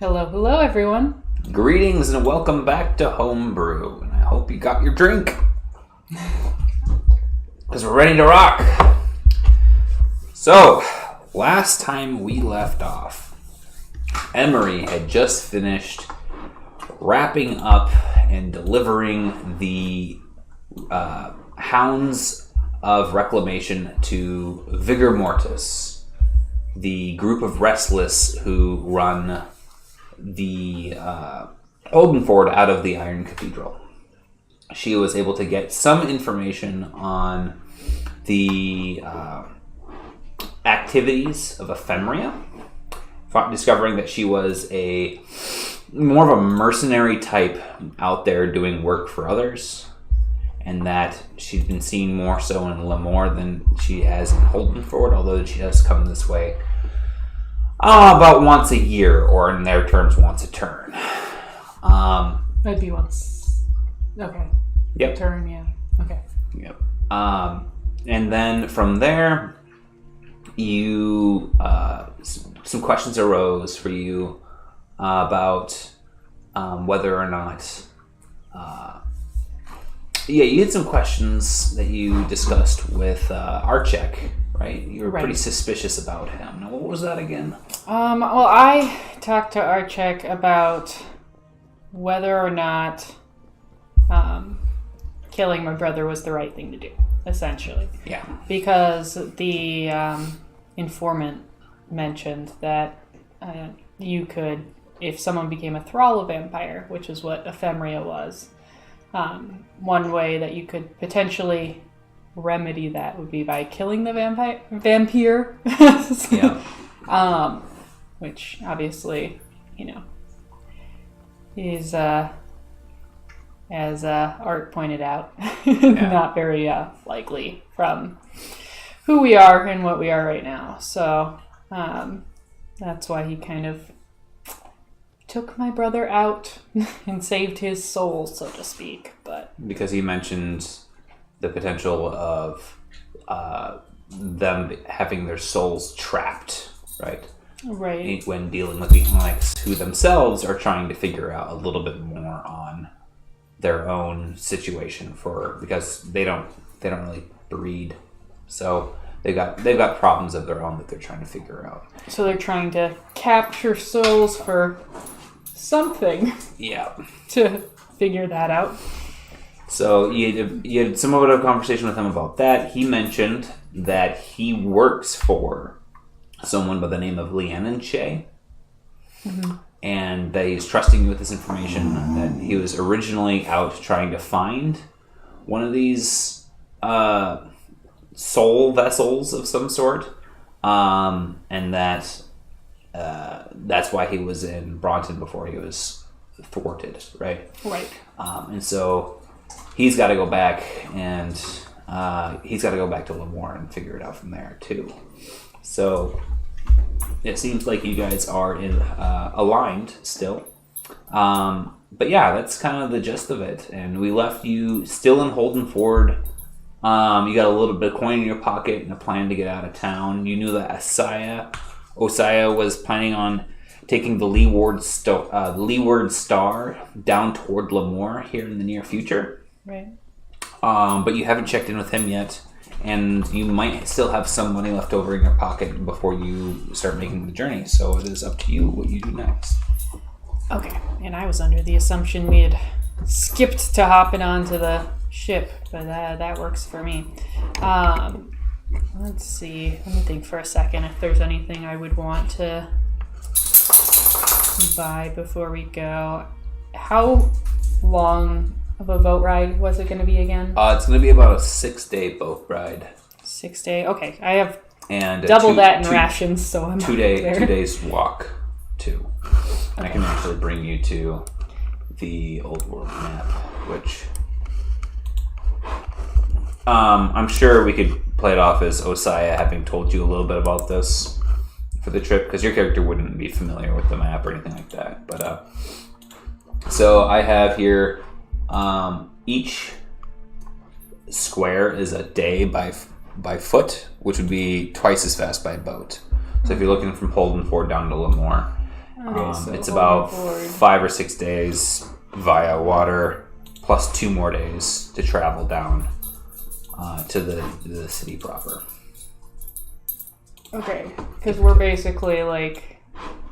Hello, hello, everyone. Greetings and welcome back to Homebrew. And I hope you got your drink. Because we're ready to rock. So, last time we left off, Emery had just finished wrapping up and delivering the Hounds of Reclamation to Vigor Mortis, the group of Restless who run the Oldenford out of the Iron Cathedral. She was able to get some information on the activities of Ephemeria, discovering that she was more of a mercenary type out there doing work for others, and that she's been seen more so in Lemoore than she has in Holdenford, although she does come this way about once a year, or in their terms, once a turn. Might be once. Okay. Yep. Turn, yeah. Okay. Yep. And then from there, you some questions arose for you about whether or not. You had some questions that you discussed with Archek, right? You were pretty suspicious about him. Now, what was that again? Well, I talked to Archek about whether or not killing my brother was the right thing to do, essentially. Yeah. Because the informant mentioned that you could, if someone became a thrall of vampire, which is what Ephemeria was, one way that you could potentially remedy that would be by killing the vampire. Yeah. Which obviously, is as Art pointed out, not very likely from who we are and what we are right now. So that's why he kind of took my brother out and saved his soul, so to speak. But because he mentioned the potential of them having their souls trapped, right? Right. When dealing with the Onyx, who themselves are trying to figure out a little bit more on their own situation because they don't really breed, so they've got problems of their own that they're trying to figure out. So they're trying to capture souls for something. Yeah. To figure that out. So you had somewhat of a conversation with him about that. He mentioned that he works for someone by the name of Leanne Shea. Mm-hmm. And that he's trusting you with this information, that he was originally out trying to find one of these soul vessels of some sort, and that's why he was in Bronton before he was thwarted, right? Right. And so he's got to go back, and he's got to go back to Lemoore and figure it out from there too. So it seems like you guys are aligned still. But yeah, that's kind of the gist of it. And we left you still in Holdenford. You got a little bit of coin in your pocket and a plan to get out of town. You knew that Osaya was planning on taking the Leeward Star down toward Lemoore here in the near future. Right. But you haven't checked in with him yet. And you might still have some money left over in your pocket before you start making the journey. So it is up to you what you do next. Okay. And I was under the assumption we had skipped to hopping onto the ship, but that works for me. Let's see. Let me think for a second if there's anything I would want to buy before we go. How long of a boat ride was it going to be again? It's going to be about a 6-day boat ride. 6 day. Okay, I have and double that in rations, so I'm 2 days walk too. Okay. I can actually bring you to the Old World map, which I'm sure we could play it off as Osaya having told you a little bit about this for the trip, because your character wouldn't be familiar with the map or anything like that. But so I have here. Each square is a day by foot, which would be twice as fast by boat. So if you're looking from Holdenford down to Lemoore, Okay, so it's about overboard. 5 or 6 days via water, plus 2 more days to travel down to the city proper. Okay, because we're basically like,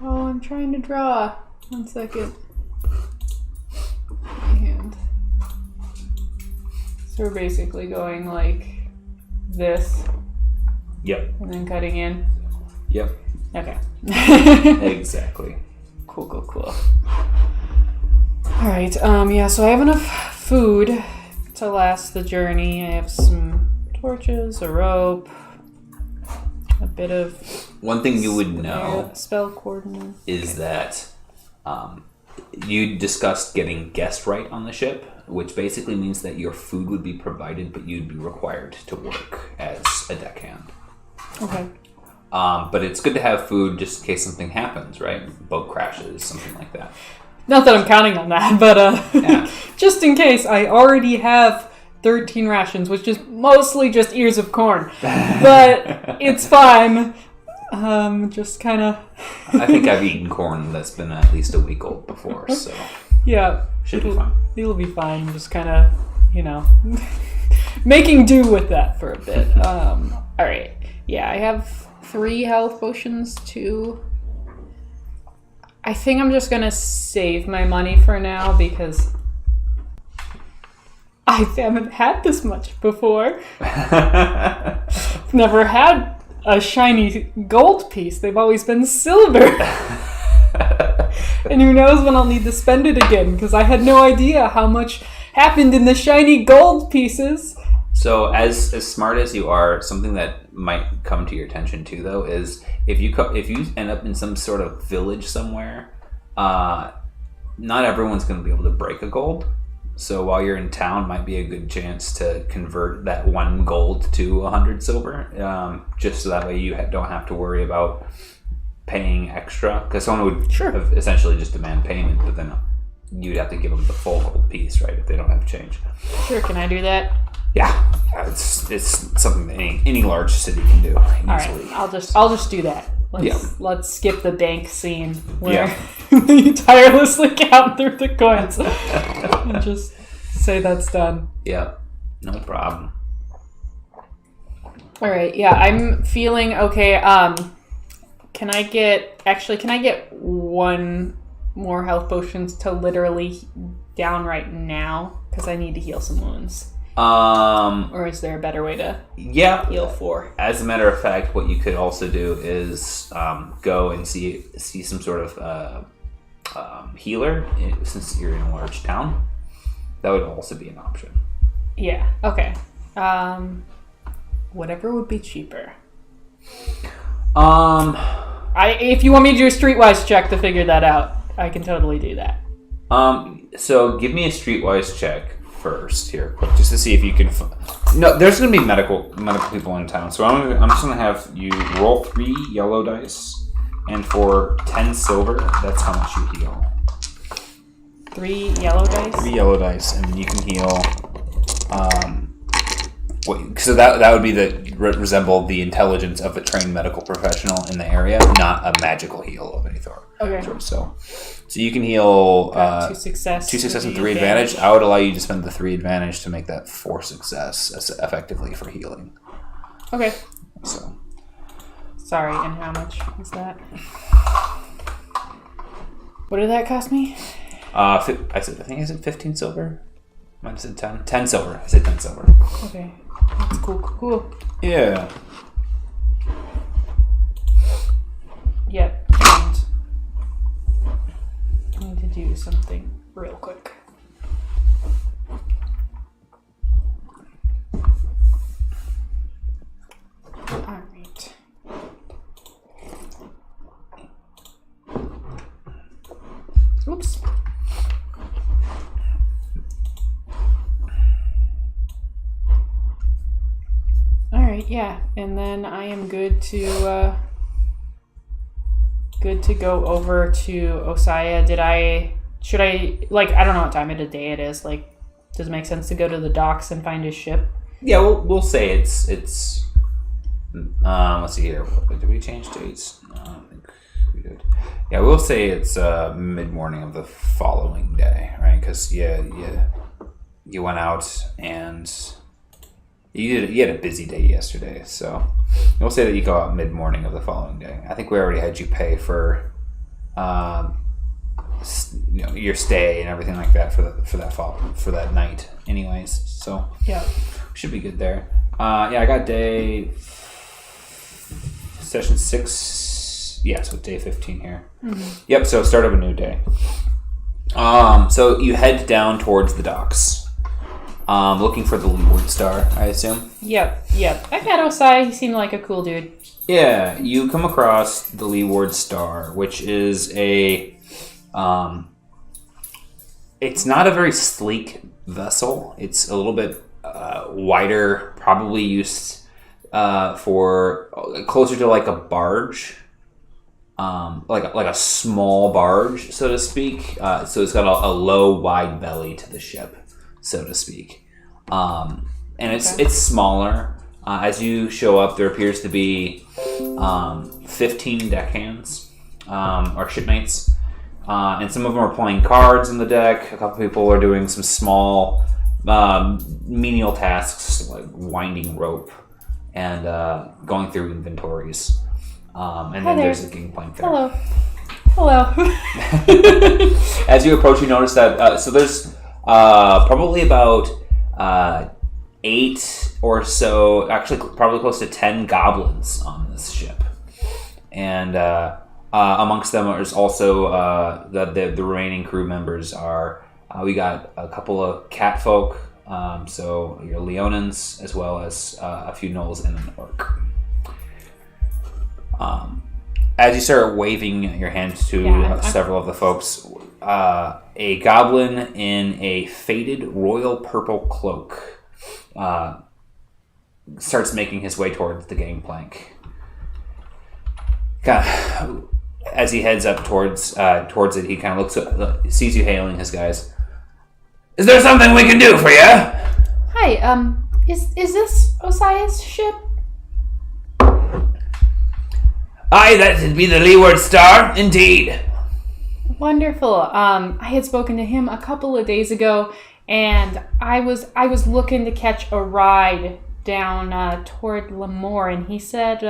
oh, I'm trying to draw. 1 second. My hand. So we're basically going like this. Yep. And then cutting in. Yep. Okay. Exactly. Cool. Alright, yeah, so I have enough food to last the journey. I have some torches, a rope, a bit of... One thing you would know spell coordinates. is that you discussed getting guest right on the ship, which basically means that your food would be provided, but you'd be required to work as a deckhand. Okay. But it's good to have food just in case something happens, right? Boat crashes, something like that. Not that I'm counting on that, but Yeah. just in case, I already have 13 rations, which is mostly just ears of corn. But it's fine. Just kind of... I think I've eaten corn that's been at least a week old before, so Yeah. should be fine. It'll be fine. Just kind of, making do with that for a bit. Alright. Yeah, I have 3 health potions, 2. I think I'm just gonna save my money for now because I haven't had this much before. Never had a shiny gold piece. They've always been silver. And who knows when I'll need to spend it again because I had no idea how much happened in the shiny gold pieces. So, as smart as you are, something that might come to your attention too, though, is if you end up in some sort of village somewhere, not everyone's going to be able to break a gold. So, while you're in town, might be a good chance to convert that 1 gold to 100 silver, just so that way you don't have to worry about paying extra. Because someone would have essentially just demand payment, but then you'd have to give them the full gold piece, right? If they don't have change. Sure, can I do that? Yeah, it's something that any large city can do easily. All right, I'll just do that. Let's skip the bank scene where Yeah. you tirelessly count through the coins and just say that's done. Yeah, no problem. All right, yeah, I'm feeling okay. Can I get 1 more health potions to literally down right now because I need to heal some wounds? Or is there a better way to heal 4? As a matter of fact, what you could also do is go and see some sort of healer, since you're in a large town. That would also be an option. Yeah, okay. Whatever would be cheaper. If you want me to do a streetwise check to figure that out, I can totally do that. So give me a streetwise check first here, quick, just to see if you can. No, there's going to be medical people in town, so I'm just going to have you roll 3 yellow dice, and for 10 silver, that's how much you heal. 3 yellow dice. 3 yellow dice, and you can heal. So that would be resemble the intelligence of a trained medical professional in the area, not a magical heal of any sort. Okay. So you can heal 2 success. 2 success and 3 advantage. I would allow you to spend the 3 advantage to make that 4 success effectively for healing. Okay. So. Sorry, and how much is that? What did that cost me? I think I said 15 silver. Might have said 10. 10 silver. I said 10 silver. Okay. That's cool. Yeah. Yep. And I need to do something real quick. Alright. Oops. Alright, yeah. And then I am good to go over to Osaya. Should I I don't know what time of the day it is. Does it make sense to go to the docks and find his ship? Yeah, we'll say it's let's see here. Did we change dates? Yeah, we'll say it's mid-morning of the following day, right? Because you went out and you had a busy day yesterday, so we'll say that you go out mid-morning of the following day. I think we already had you pay for your stay and everything like that for that night, anyways. So yeah, should be good there. I got session 6. Yeah, so day 15 here. Mm-hmm. Yep, so start of a new day. So you head down towards the docks. Looking for the Leeward Star, I assume? Yep. I met Osai. He seemed like a cool dude. Yeah, you come across the Leeward Star, which is a... it's not a very sleek vessel. It's a little bit wider, probably used for closer to like a barge. Like a small barge, so to speak. So it's got a low, wide belly to the ship, so to speak. And it's smaller. As you show up, there appears to be 15 deckhands or shipmates. And some of them are playing cards on the deck. A couple people are doing some small menial tasks like winding rope and going through inventories. And then there's a gangplank there. Hello. As you approach, you notice that so there's probably about 8 or so, actually probably close to 10 goblins on this ship. And amongst them is also the remaining crew members are, we got a couple of cat folk, so your Leonins, as well as a few gnolls and an orc. As you start waving your hands to several of the folks, a goblin in a faded royal purple cloak starts making his way towards the gangplank. As he heads up towards it, he kind of looks up, sees you hailing his guys. Is there something we can do for you? Hi, is this Osai's ship? Aye, that would be the Leeward Star, indeed. Wonderful. I had spoken to him a couple of days ago, and I was looking to catch a ride down toward Lemoore, and he said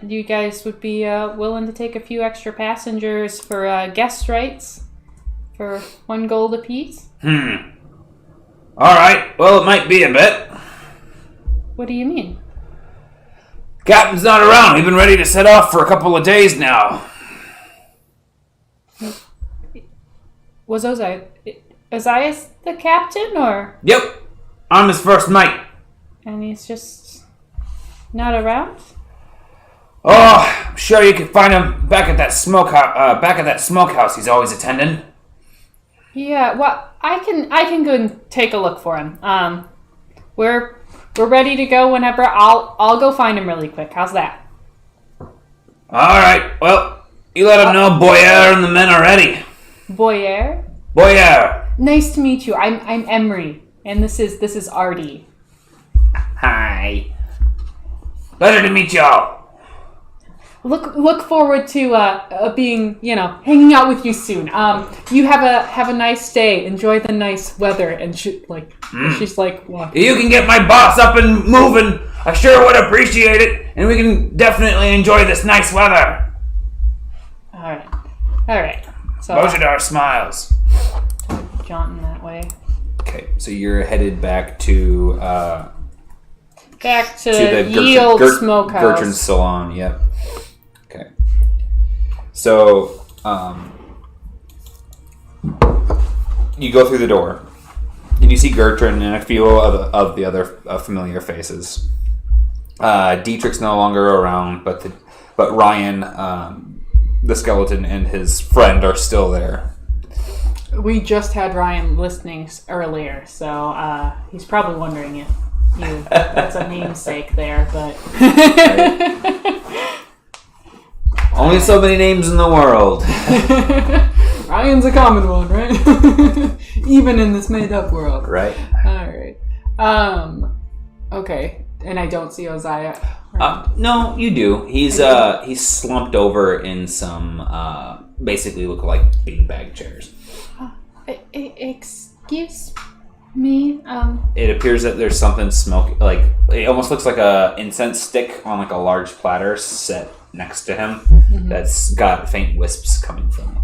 you guys would be willing to take a few extra passengers for guest rights for 1 gold apiece. All right. Well, it might be a bit. What do you mean? Captain's not around. We've been ready to set off for a couple of days now. Was Ozias the captain, or? Yep. I'm his first mate. And he's just not around? Oh, I'm sure you could find him back at that smokehouse he's always attending. Yeah, well, I can go and take a look for him. We're ready to go whenever. I'll go find him really quick. How's that? All right. Well, you let him know Boyer and the men are ready. Boyer? Boyer. Nice to meet you. I'm Emery, and this is Artie. Hi. Pleasure to meet y'all. Look forward to being, hanging out with you soon. You have a nice day. Enjoy the nice weather. And she's like, walking. You can get my boss up and moving. I sure would appreciate it, and we can definitely enjoy this nice weather. All right. So Bojadar smiles. Jaunting that way. Okay, so you're headed back to the Yield Smokehouse. Gertrude's Salon. Yep. Okay. So, you go through the door, and you see Gertrude and a few of the other familiar faces. Dietrich's no longer around, but Ryan, the skeleton, and his friend are still there. We just had Ryan listening earlier, so he's probably wondering if that's a namesake there, but... Right. Only so many names in the world. Ryan's a common one, right? Even in this made-up world. Right. All right. Okay. And I don't see Ozai. No, you do. He's slumped over in some basically look like beanbag chairs. Excuse me. It appears that there's something smoky, like it almost looks like a incense stick on like a large platter set next to him. That's got faint wisps coming from it.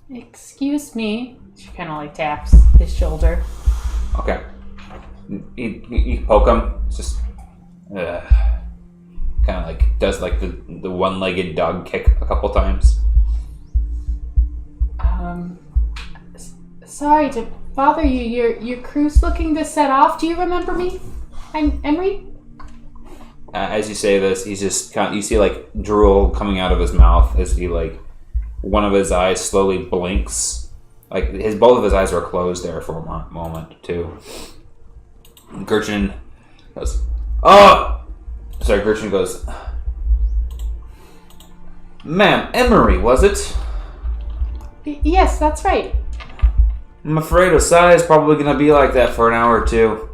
Excuse me. She kind of like taps his shoulder. Okay. You poke him. It's just kind of like does like the one-legged dog kick a couple times. Sorry to bother you. Your crew's looking to set off. Do you remember me? I'm Emery. As you say this, he's just you see like drool coming out of his mouth as he like one of his eyes slowly blinks. Like both of his eyes were closed there for a moment too. Gertrude goes, Gertrude goes, "Ma'am, Emery, was it?" Yes, that's right. I'm afraid Osai is probably going to be like that for an hour or two.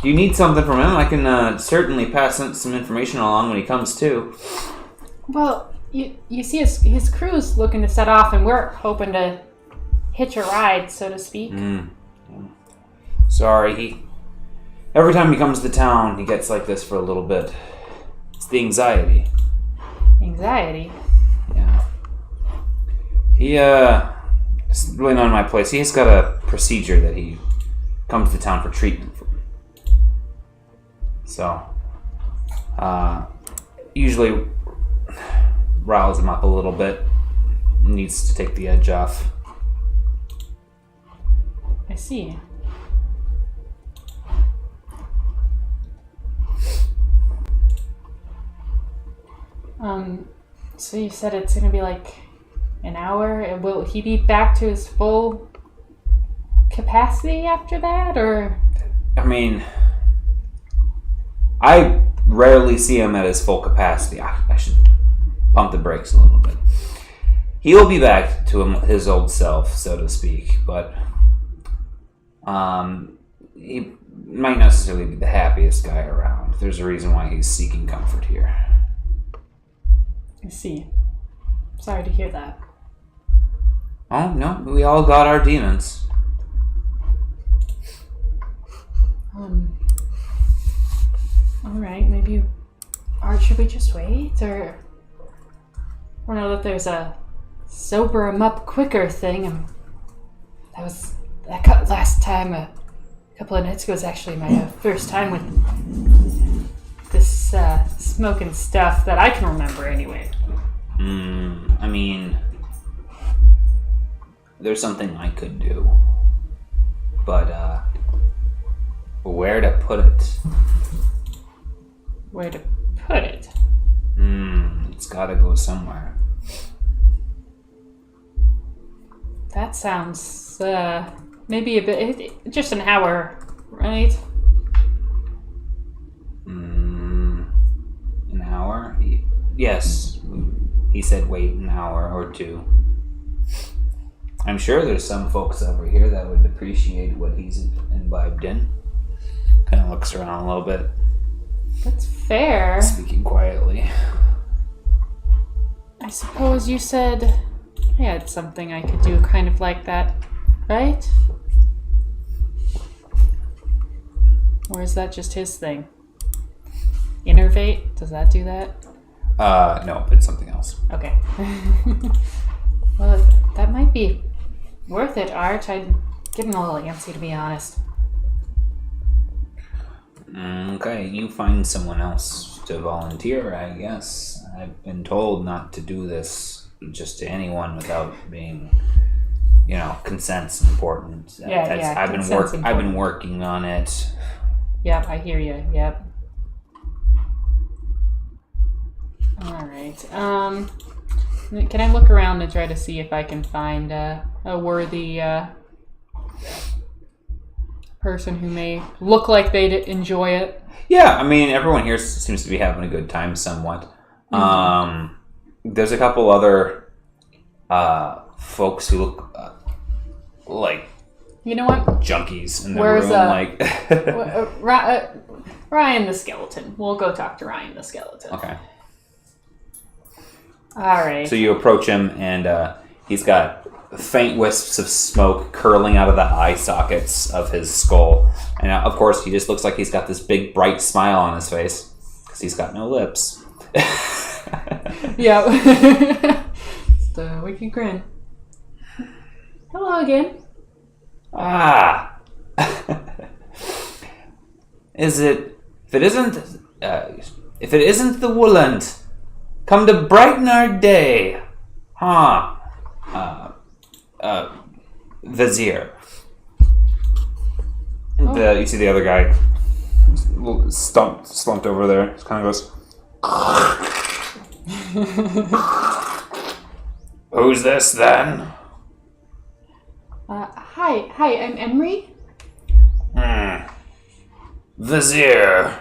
Do you need something from him? I can certainly pass some information along when he comes to. Well, you see his crew's looking to set off, and we're hoping to hitch a ride, so to speak. Sorry, every time he comes to town, he gets like this for a little bit. It's the anxiety. Anxiety? Yeah. It's really not in my place. He's got a procedure that he comes to town for treatment for. So, usually riles him up a little bit. Needs to take the edge off. I see. So you said it's gonna be like an hour. Will he be back to his full capacity after that, or? I mean, I rarely see him at his full capacity. I should pump the brakes a little bit. He'll be back to his old self, so to speak, but he might not necessarily be the happiest guy around. There's a reason why he's seeking comfort here. I see. Sorry to hear that. Oh, no, we all got our demons. Alright, maybe... Or should we just wait, or... I know that there's a sober 'em up quicker thing, that last time, a couple of nights ago, was actually my first time with this smoking stuff that I can remember anyway. I mean... There's something I could do. But, where to put it? Where to put it? It's gotta go somewhere. That sounds, maybe a bit, just an hour, right? An hour? Yes. He said wait an hour or two. I'm sure there's some folks over here that would appreciate what he's imbibed in. Kind of looks around a little bit. That's fair. Speaking quietly. I suppose you said I had something I could do kind of like that, right? Or is that just his thing? Innervate? Does that do that? No, it's something else. Okay. Well, that might be worth it, Art. I'm getting a little antsy, to be honest. Okay, you find someone else to volunteer, I guess. I've been told not to do this just to anyone without being, consent's important. I've been working on it. Yep, I hear you. Yep. All right. Can I look around and try to see if I can find a worthy person who may look like they'd enjoy it? Yeah, I mean, everyone here seems to be having a good time somewhat. There's a couple other folks who look like You know what? junkies in the Where's, room. Like, Ryan the skeleton. We'll go talk to Ryan the skeleton. okay. All right. So you approach him, and he's got faint wisps of smoke curling out of the eye sockets of his skull. And of course, he just looks like he's got this big, bright smile on his face because he's got no lips. Yeah. Just a wicked grin. Hello again. Ah. If it isn't the Wooland, come to brighten our day, huh? Vizier. Oh. You see the other guy slumped over there. Just kind of goes. Who's this then? Hi, I'm Emery. Vizier.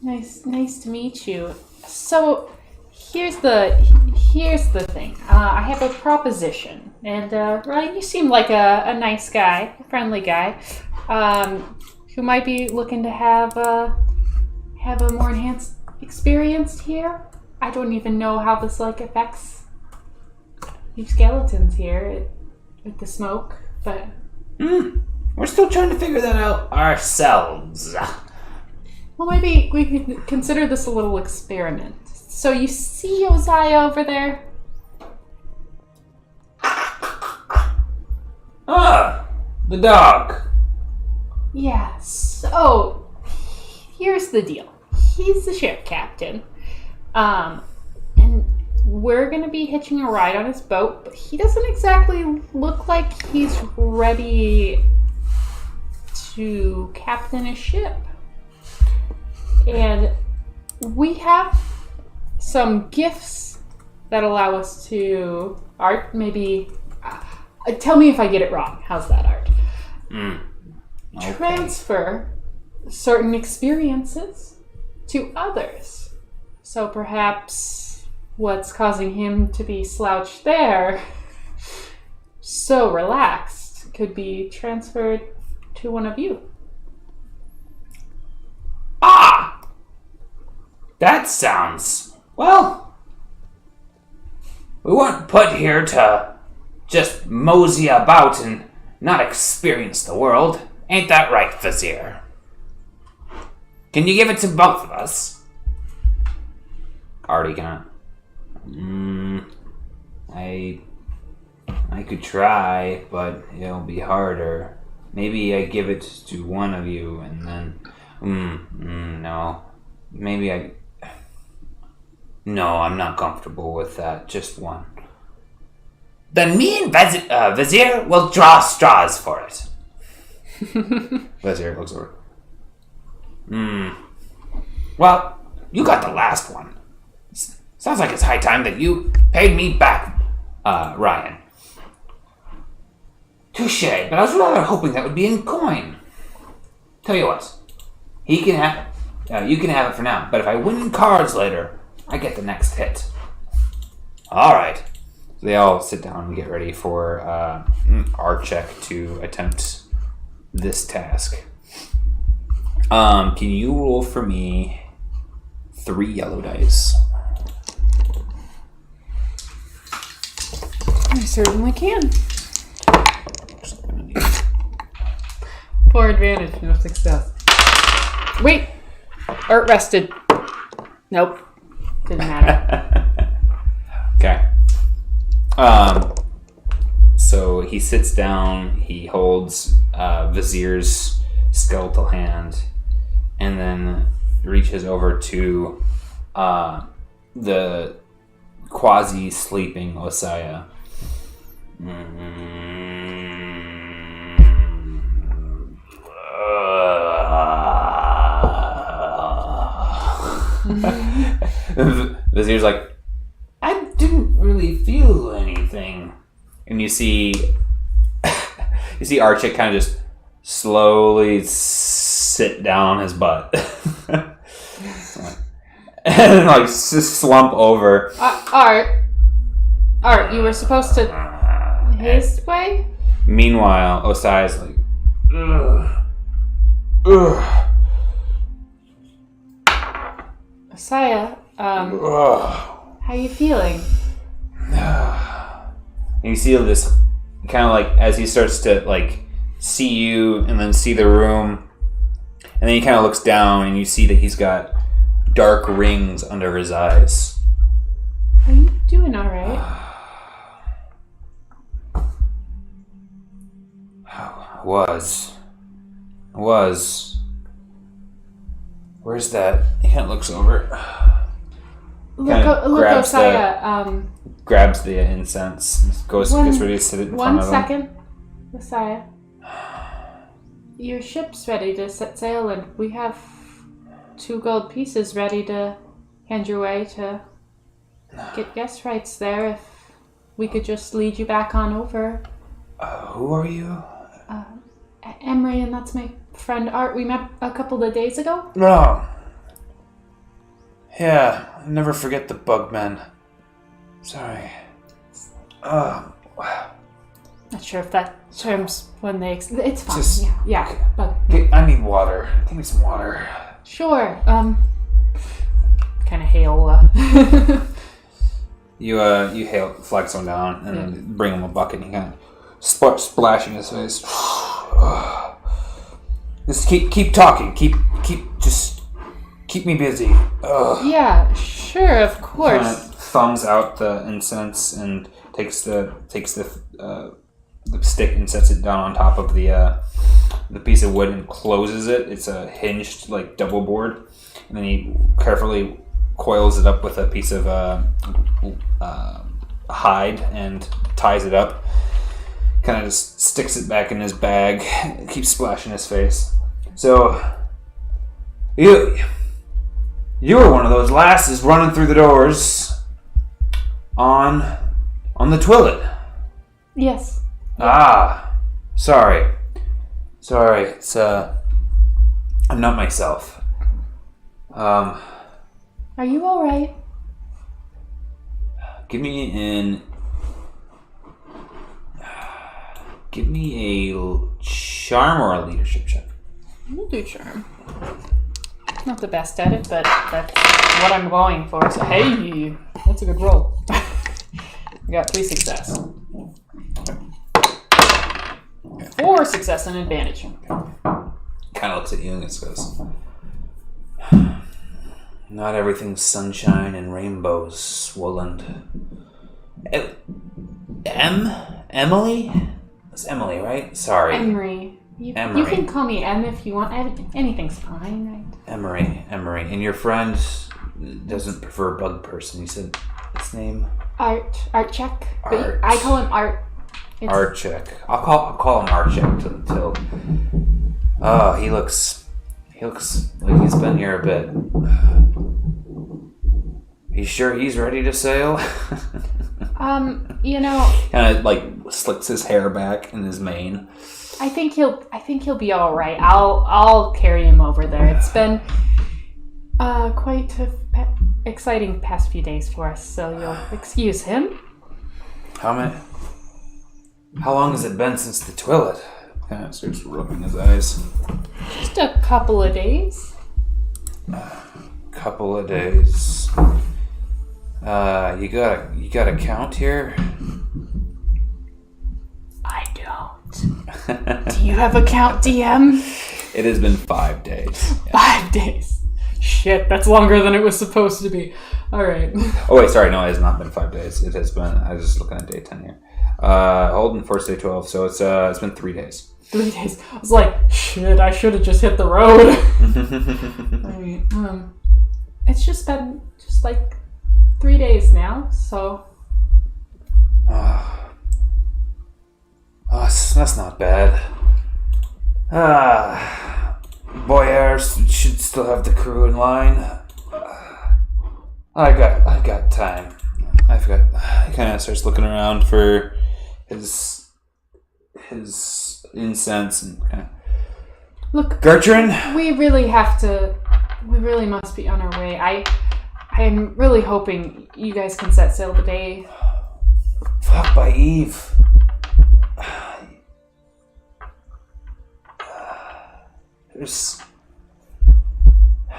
Nice to meet you. So, here's the thing. I have a proposition, and Ryan, you seem like a nice guy, a friendly guy, who might be looking to have a more enhanced experience here. I don't even know how this affects you skeletons here with the smoke, but We're still trying to figure that out ourselves. well, maybe we could consider this a little experiment. So you see Josiah over there? Ah, the dog. Yeah, so here's the deal. He's the ship captain. And we're gonna be hitching a ride on his boat, but he doesn't exactly look like he's ready to captain a ship. And we have some gifts that allow us to Art, maybe tell me if I get it wrong. How's that, Art? Okay. Transfer certain experiences to others. So perhaps what's causing him to be slouched there, so relaxed, could be transferred to one of you. Ah! That sounds... Well... We weren't put here to just mosey about and not experience the world. Ain't that right, Vizier? Can you give it to both of us? Artie gonna... I could try, but it'll be harder. Maybe I give it to one of you and then... no. Maybe I... No, I'm not comfortable with that. Just one. Then me and Vizier will draw straws for it. Vizier looks over. Well, you got the last one. Sounds like it's high time that you paid me back, Ryan. Touché, but I was rather hoping that would be in coin. Tell you what, he can have you can have it for now, but if I win in cards later, I get the next hit. Alright. So they all sit down and get ready for our check to attempt this task. Can you roll for me 3 yellow dice? I certainly can. For advantage, no success. Wait! Art rested. Nope. Didn't matter. Okay. So he sits down, he holds Vizier's skeletal hand, and then reaches over to the quasi-sleeping Osaya. Vizier's like, I didn't really feel anything. And you see Archie kind of just slowly sit down on his butt. And just slump over. Art, you were supposed to his way? Meanwhile, Osai's like, ugh. Ugh. Osaya, how you feeling? And you see this kind of like as he starts to like see you and then see the room, and then he kind of looks down and you see that he's got dark rings under his eyes. Are you doing all right? Was. Where's that? He kind of looks over. Look, Osaya. Grabs the incense, gets ready to sit it in front of him. 1 second, Osaya. Your ship's ready to set sail, and we have 2 gold pieces ready to hand your way to get guest rights there. If we could just lead you back on over. Who are you? Emery, and that's my friend Art. We met a couple of days ago. No. Yeah, I never forget the bugmen. Sorry. Not sure if that terms when they... It's fine. Just- yeah. Bug. I need water. Give me some water. Sure. Kind of hail. You hail, flag someone down, and then bring him a bucket, and he kind of splashing his face. Just keep talking. Keep me busy. Yeah, sure, of course. Kind of thumbs out the incense and takes the stick and sets it down on top of the piece of wood and closes it. It's a hinged like double board, and then he carefully coils it up with a piece of hide and ties it up. Kind of just sticks it back in his bag. Keeps splashing his face. So, you were one of those lasses running through the doors on the Twillet. Yes. Sorry. It's I'm not myself. Are you all right? Give me a charm or a leadership check. We'll do charm. Not the best at it, but that's what I'm going for. So hey, that's a good roll. I got 3 success. 4 success and advantage. Kind of looks at you and says, "Not everything's sunshine and rainbows, Swoland." Emily? It's Emily, right? Sorry. Emery. You can call me Em if you want. Anything's fine, right? Emery. And your friend doesn't prefer bug person. You said his name? Art check. Art. I call him Art. Art check. I'll call him Art check until. Oh, he looks like he's been here a bit. You sure he's ready to sail? Kind of like slicks his hair back in his mane. I think he'll be all right. I'll carry him over there. It's been quite exciting past few days for us, so you'll excuse him. How long has it been since the Twillet? Kind of starts rubbing his eyes. Just a couple of days. Couple of days. You got a count here? I don't. Do you have a count, DM? It has been 5 days. Yeah. 5 days. Shit, that's longer than it was supposed to be. All right. Oh wait, sorry. No, it has not been 5 days. It has been. I was just looking at day 10 here. Holden first day 12, so it's been 3 days. 3 days. I was like, shit. I should have just hit the road. All right. It's just been like 3 days now, so. That's not bad. Boyar should still have the crew in line. I got time. I forgot. He kind of starts looking around for his incense and kind of. Look, Gertrude, we really must be on our way. I'm really hoping you guys can set sail today. fuck by Eve. There's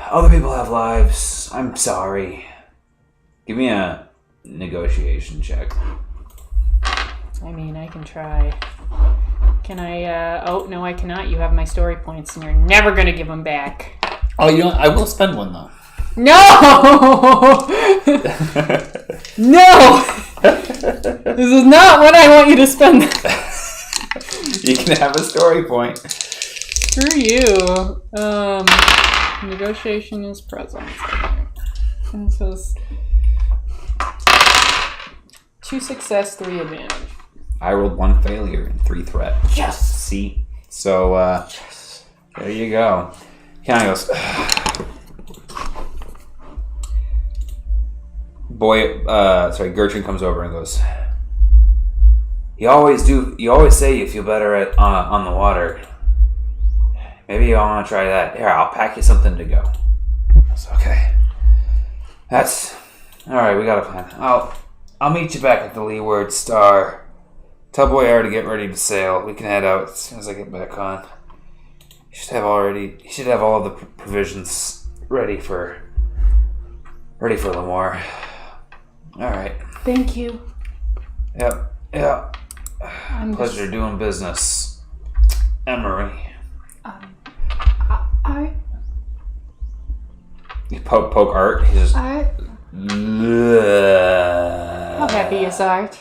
other people have lives. I'm sorry. Give me a negotiation check. I mean, I can try. Can I, oh, no, I cannot. You have my story points, and you're never going to give them back. Oh, you know, I will spend one, though. No! No! This is not what I want you to spend. You can have a story point. Screw you. Negotiation is present. And so it's 2 success, 3 advantage. I rolled 1 failure and 3 threat. Yes! See? So, there you go. Kind of goes... Gertrude comes over and goes, You always say you feel better on the water. Maybe you want to try that. Here, I'll pack you something to go. It's okay. That's... Alright, we got a plan. I'll meet you back at the Leeward Star. Tell Boyar to get ready to sail. We can head out as soon as I get back on. You should have all the provisions ready for Lamore. All right. Thank you. Yep. Yeah. Pleasure doing business, Emery. You poke Art. He just. Art. How happy is Art?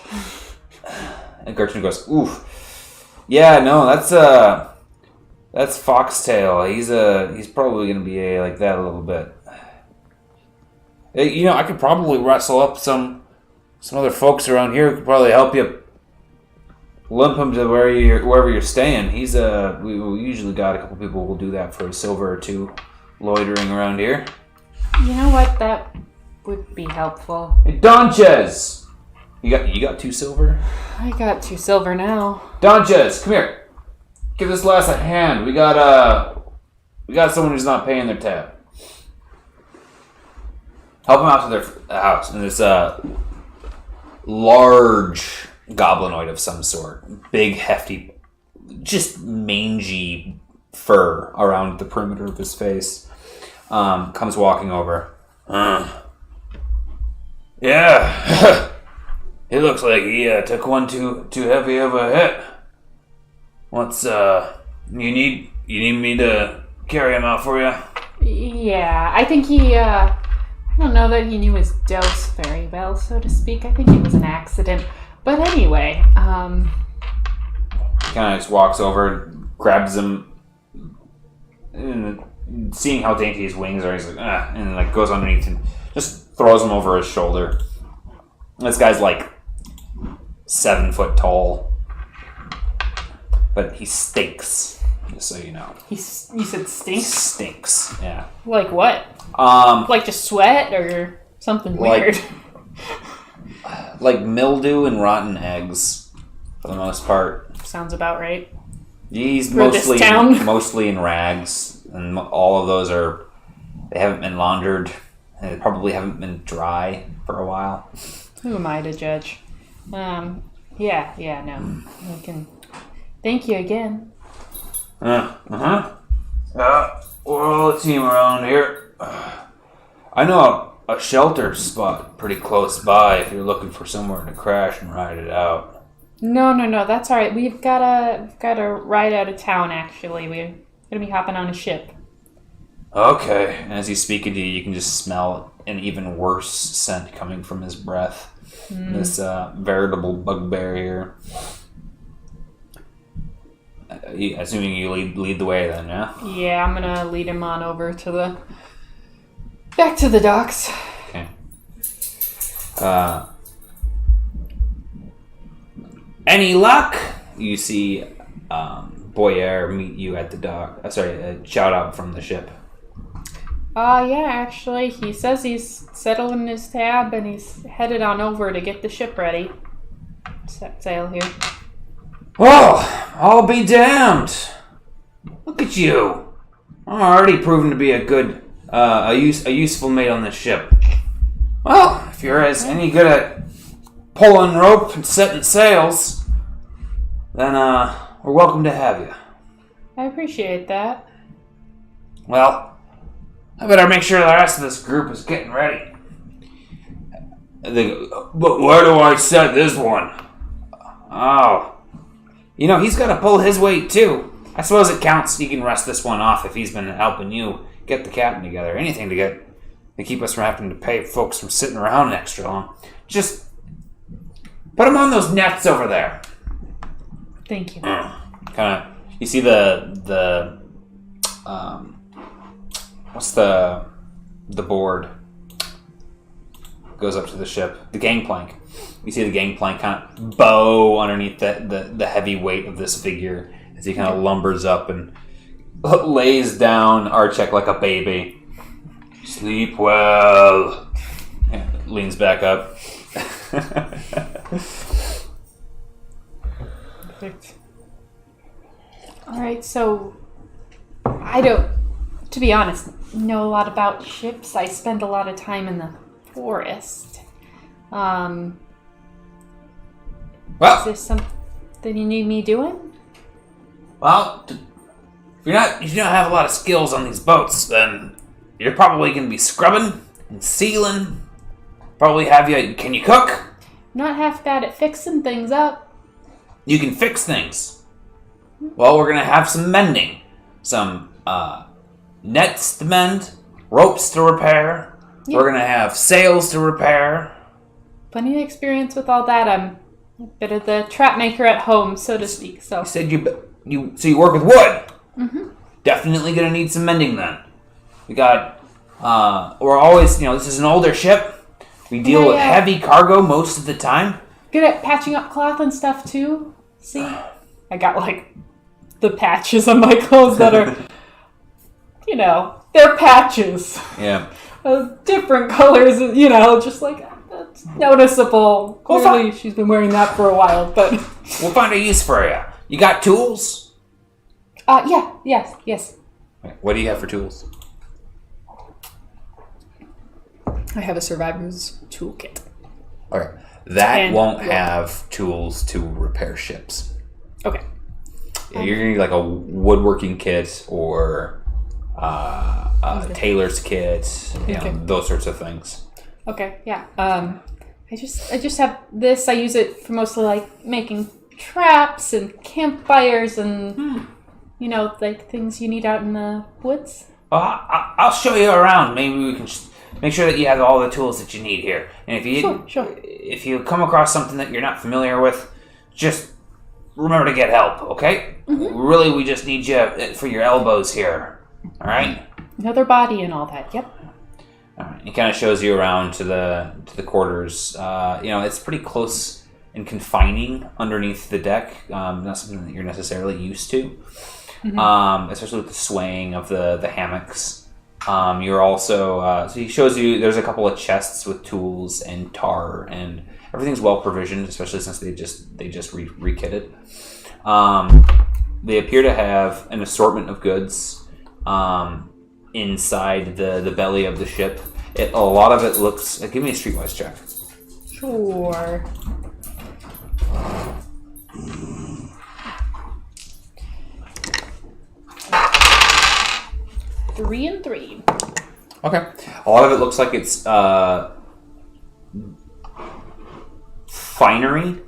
And Gertrude goes, "Oof. Yeah, no, that's Foxtail. He's probably gonna be like that a little bit. You know, I could probably rustle up some other folks around here who could probably help you Limp him to wherever you're staying. We usually got a couple people who will do that for a silver or two, loitering around here. You know what? That would be helpful. Hey, Donchez! You got 2 silver? I got 2 silver now. Donchez, come here. Give this lass a hand. We got someone who's not paying their tab. Help them out to their house. And this large goblinoid of some sort, big, hefty, just mangy fur around the perimeter of his face, comes walking over. Yeah. It looks like he took one too heavy of a hit. What's you need me to carry him out for you? Yeah, I think he I don't know that he knew his dose very well, so to speak. I think it was an accident. But anyway, He kind of just walks over, grabs him, and seeing how dainty his wings are, he's like, and like goes underneath and just throws him over his shoulder. This guy's like 7 foot tall, but he stinks. Just so you know, you said stinks? Stinks. Yeah. Like what? Like just sweat or something weird? Like mildew and rotten eggs, for the most part. Sounds about right. He's For this town. mostly in rags, and all of those they haven't been laundered, and they probably haven't been dry for a while. Who am I to judge? No. I can. Thank you again. We're all a team around here. I know a shelter spot pretty close by if you're looking for somewhere to crash and ride it out. No, that's all right. We've got a ride out of town. Actually, we're gonna be hopping on a ship. Okay. And as he's speaking to you, you can just smell an even worse scent coming from his breath. This veritable bugbear here. Assuming you lead the way then, yeah? Yeah, I'm gonna lead him on over back to the docks. Okay. Any luck? You see Boyer meet you at the dock. A shout out from the ship. Yeah, actually, he says he's settling his tab and he's headed on over to get the ship ready. Set sail here. Well, I'll be damned. Look at you. I'm already proven to be a good, a useful mate on this ship. Well, if you're any good at pulling rope and setting sails, then we're welcome to have you. I appreciate that. Well, I better make sure the rest of this group is getting ready. But where do I set this one? Oh. You know, he's got to pull his weight, too. I suppose it counts. You can rest this one off if he's been helping you get the cabin together. Anything to keep us from having to pay folks from sitting around extra long. Just put him on those nets over there. Thank you. You see the what's the board goes up to the ship, the gangplank. You see the gangplank kind of bow underneath the heavy weight of this figure as he kind of lumbers up and lays down Archek like a baby. Sleep well. Yeah, leans back up. Perfect. Alright, so I don't, to be honest, know a lot about ships. I spend a lot of time in the forest. Is there something you need me doing? Well, if you don't have a lot of skills on these boats, then you're probably going to be scrubbing and sealing. Can you cook? Not half bad at fixing things up. You can fix things. Well, we're going to have some mending. Some nets to mend, ropes to repair. Yeah. We're going to have sails to repair. Plenty of experience with all that. I'm a bit of the trap maker at home, so to speak. So You said you work with wood. Mm-hmm. Definitely going to need some mending then. We got, we're always, this is an older ship. We deal with heavy cargo most of the time. Good at patching up cloth and stuff too. See? I got like the patches on my clothes that are, they're patches. Yeah. Different colors, just like that's noticeable. Clearly she's been wearing that for a while, but We'll find a use for you. You got tools? yes. What do you have for tools? I have a survivor's toolkit. Okay. That And won't rope. have tools to repair ships. Okay. Yeah, you're gonna need like a woodworking kit or a tailor's kit, Okay. those sorts of things. Okay, yeah. I just have this. I use it for mostly like making traps and campfires and like things you need out in the woods. Well, I'll show you around. Maybe we can make sure that you have all the tools that you need here. And if you come across something that you're not familiar with, just remember to get help, okay? Mm-hmm. Really, we just need you for your elbows here. All right? Another body and all that. Yep. All right. He kind of shows you around to the quarters. It's pretty close and confining underneath the deck. Not something that you're necessarily used to, especially with the swaying of the hammocks. You're also so he shows you there's a couple of chests with tools and tar, and everything's well provisioned, especially since they just re-kitted. They appear to have an assortment of goods inside the belly of the ship. A lot of it looks. Give me a streetwise check. Sure. Three and three. Okay. A lot of it looks like it's finery,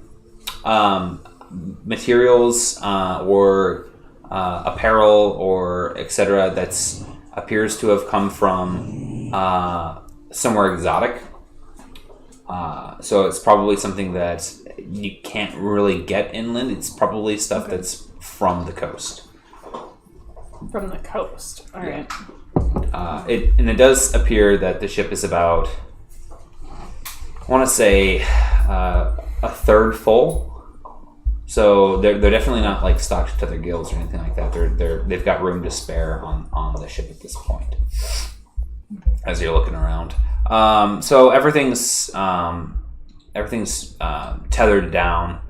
materials, or apparel, or etc. That's appears to have come from somewhere exotic. So it's probably something that you can't really get inland. It's probably stuff that's from the coast. From the coast. All right. It does appear that the ship is about, I want to say, a third full. So they're definitely not like stocked to their gills or anything like that. They've got room to spare on the ship at this point. As you're looking around, so everything's tethered down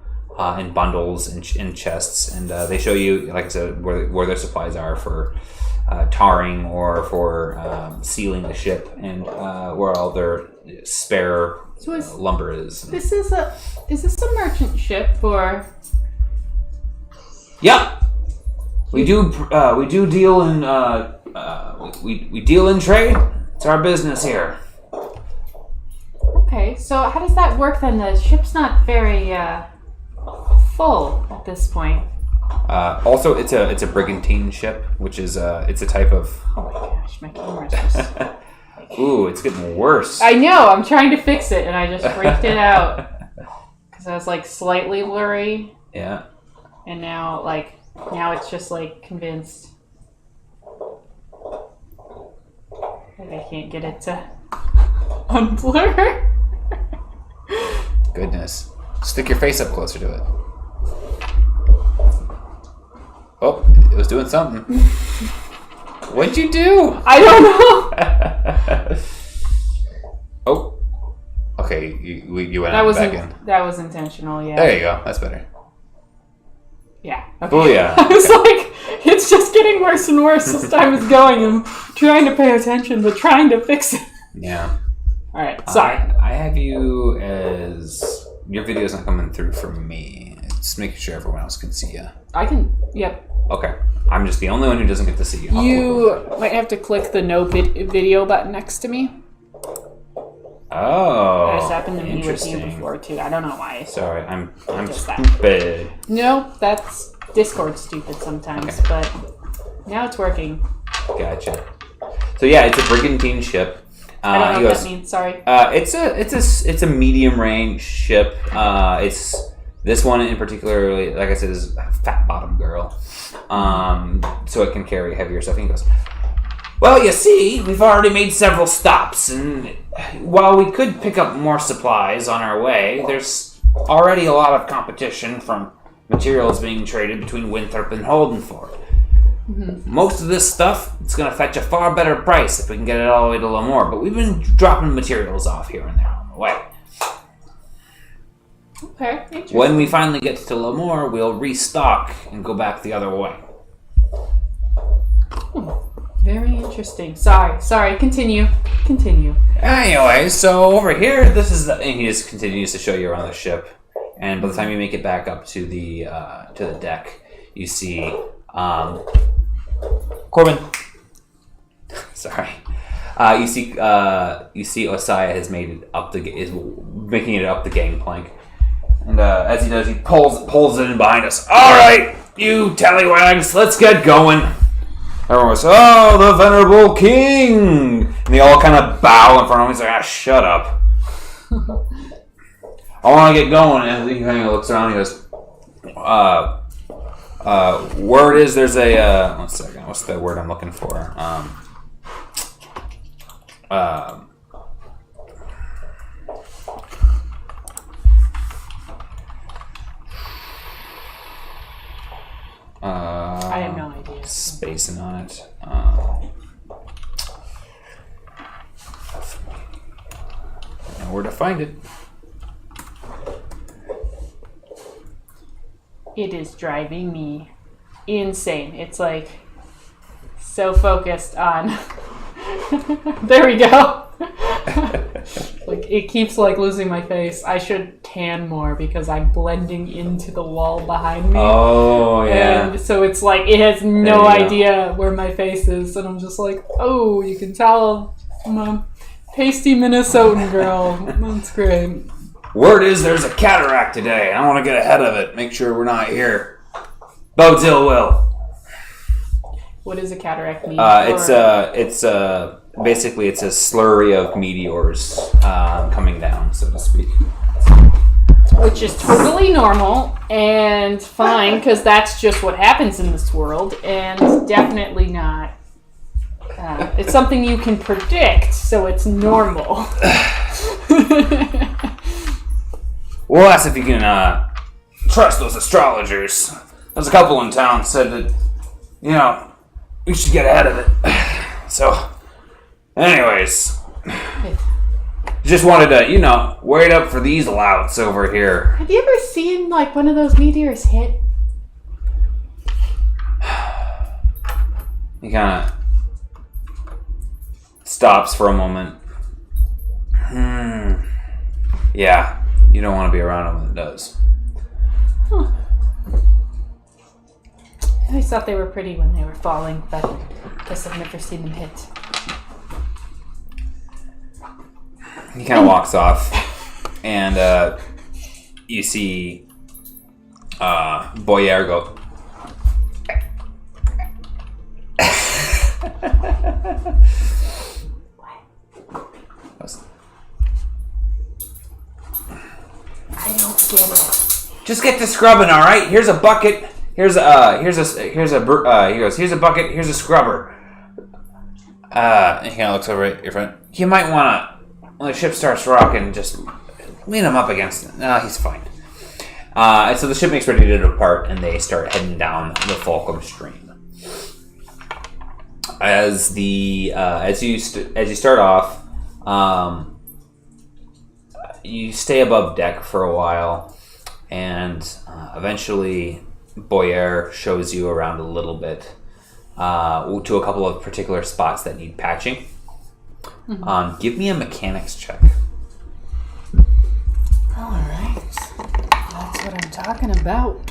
in bundles and in chests, and they show you, like I said, where their supplies are for tarring or for sealing the ship, and where all their spare lumber is. Is this a merchant ship or? Yeah, we do deal in we deal in trade. It's our business here. Okay, so how does that work then? The ship's not very full at this point. Also, it's a brigantine ship, which is it's a type of. Oh my gosh, my camera's just. Ooh, it's getting worse. I know. I'm trying to fix it, and I just freaked it out because I was like slightly blurry, Yeah. and now it's just like convinced. Like I can't get it to unblur. Goodness. Stick your face up closer to it. Oh, it was doing something. What'd you do? I don't know. Oh. Okay, you went That out was back in. that was intentional. Yeah. There you go. That's better. Yeah. Booyah. I was like, it's just getting worse and worse as time is going. I'm trying to pay attention, but trying to fix it. Yeah. All right. Sorry. I have you as your video's not coming through for me. It's making sure everyone else can see you. I can. Yep. Okay. I'm just the only one who doesn't get to see you. You might have to click the no video button next to me. Oh. That's happened to me with you interesting. before too. I don't know why. Sorry, I'm Just that. stupid. No, that's Discord stupid sometimes, Okay. but now it's working. Gotcha. So yeah, it's a brigantine ship. I don't know he what goes, that means. Sorry. It's a medium range ship. It's this one in particular, like I said, is a fat bottom girl. So it can carry heavier stuff. And he goes, well, you see, we've already made several stops, and while we could pick up more supplies on our way, there's already a lot of competition from materials being traded between Winthrop and Holdenford. Mm-hmm. Most of this stuff, it's going to fetch a far better price if we can get it all the way to Lemoore, but we've been dropping materials off here and there on the way. Okay. Interesting. When we finally get to Lemoore, we'll restock and go back the other way. Very interesting. Sorry. Continue. Anyway, so over here, this is and he just continues to show you around the ship. And by the time you make it back up to the deck, you see Corbin. Sorry. You see Osaya has made it up is making it up the gangplank, and as he does, he pulls it in behind us. All right, you tallywags, let's get going. Everyone goes, oh, the venerable king, and they all kind of bow in front of him. He's like, shut up. I want to get going. And he kind of looks around. And he goes, word is there's a 1 second. What's the word I'm looking for? I have no idea. Spacing on it. Know where to find it. It is driving me insane. It's like so focused on. There we go. Like it keeps like losing my face. I should tan more because I'm blending into the wall behind me. Oh yeah. And so it's like it has no idea where my face is, and I'm just like, oh, you can tell I'm a pasty Minnesotan girl. That's great. Word is there's a cataract today. I want to get ahead of it. Make sure we're not here. Bodes ill will. What does a cataract mean? It's basically it's a slurry of meteors coming down, so to speak. Which is totally normal and fine, because that's just what happens in this world, and definitely not. It's something you can predict, so it's normal. We'll ask if you can trust those astrologers. There's a couple in town said that, we should get ahead of it. So, anyways, just wanted to, wait up for these louts over here. Have you ever seen, like, one of those meteors hit? He kind of stops for a moment. Yeah, you don't want to be around him when it does. Huh. I always thought they were pretty when they were falling, but I guess I've never seen them hit. He kind of walks off, and you see Boyer go. I don't get it. Just get to scrubbing, all right? Here's a bucket. Here's a bucket. Here's a scrubber. And he kind of looks over at your friend. You might want to, when the ship starts rocking, just lean him up against it. No, he's fine. And so the ship makes ready to depart, and they start heading down the Fulcrum Stream. As you start off, you stay above deck for a while, and eventually Boyer shows you around a little bit to a couple of particular spots that need patching. Mm-hmm. Give me a mechanics check. All right. That's what I'm talking about.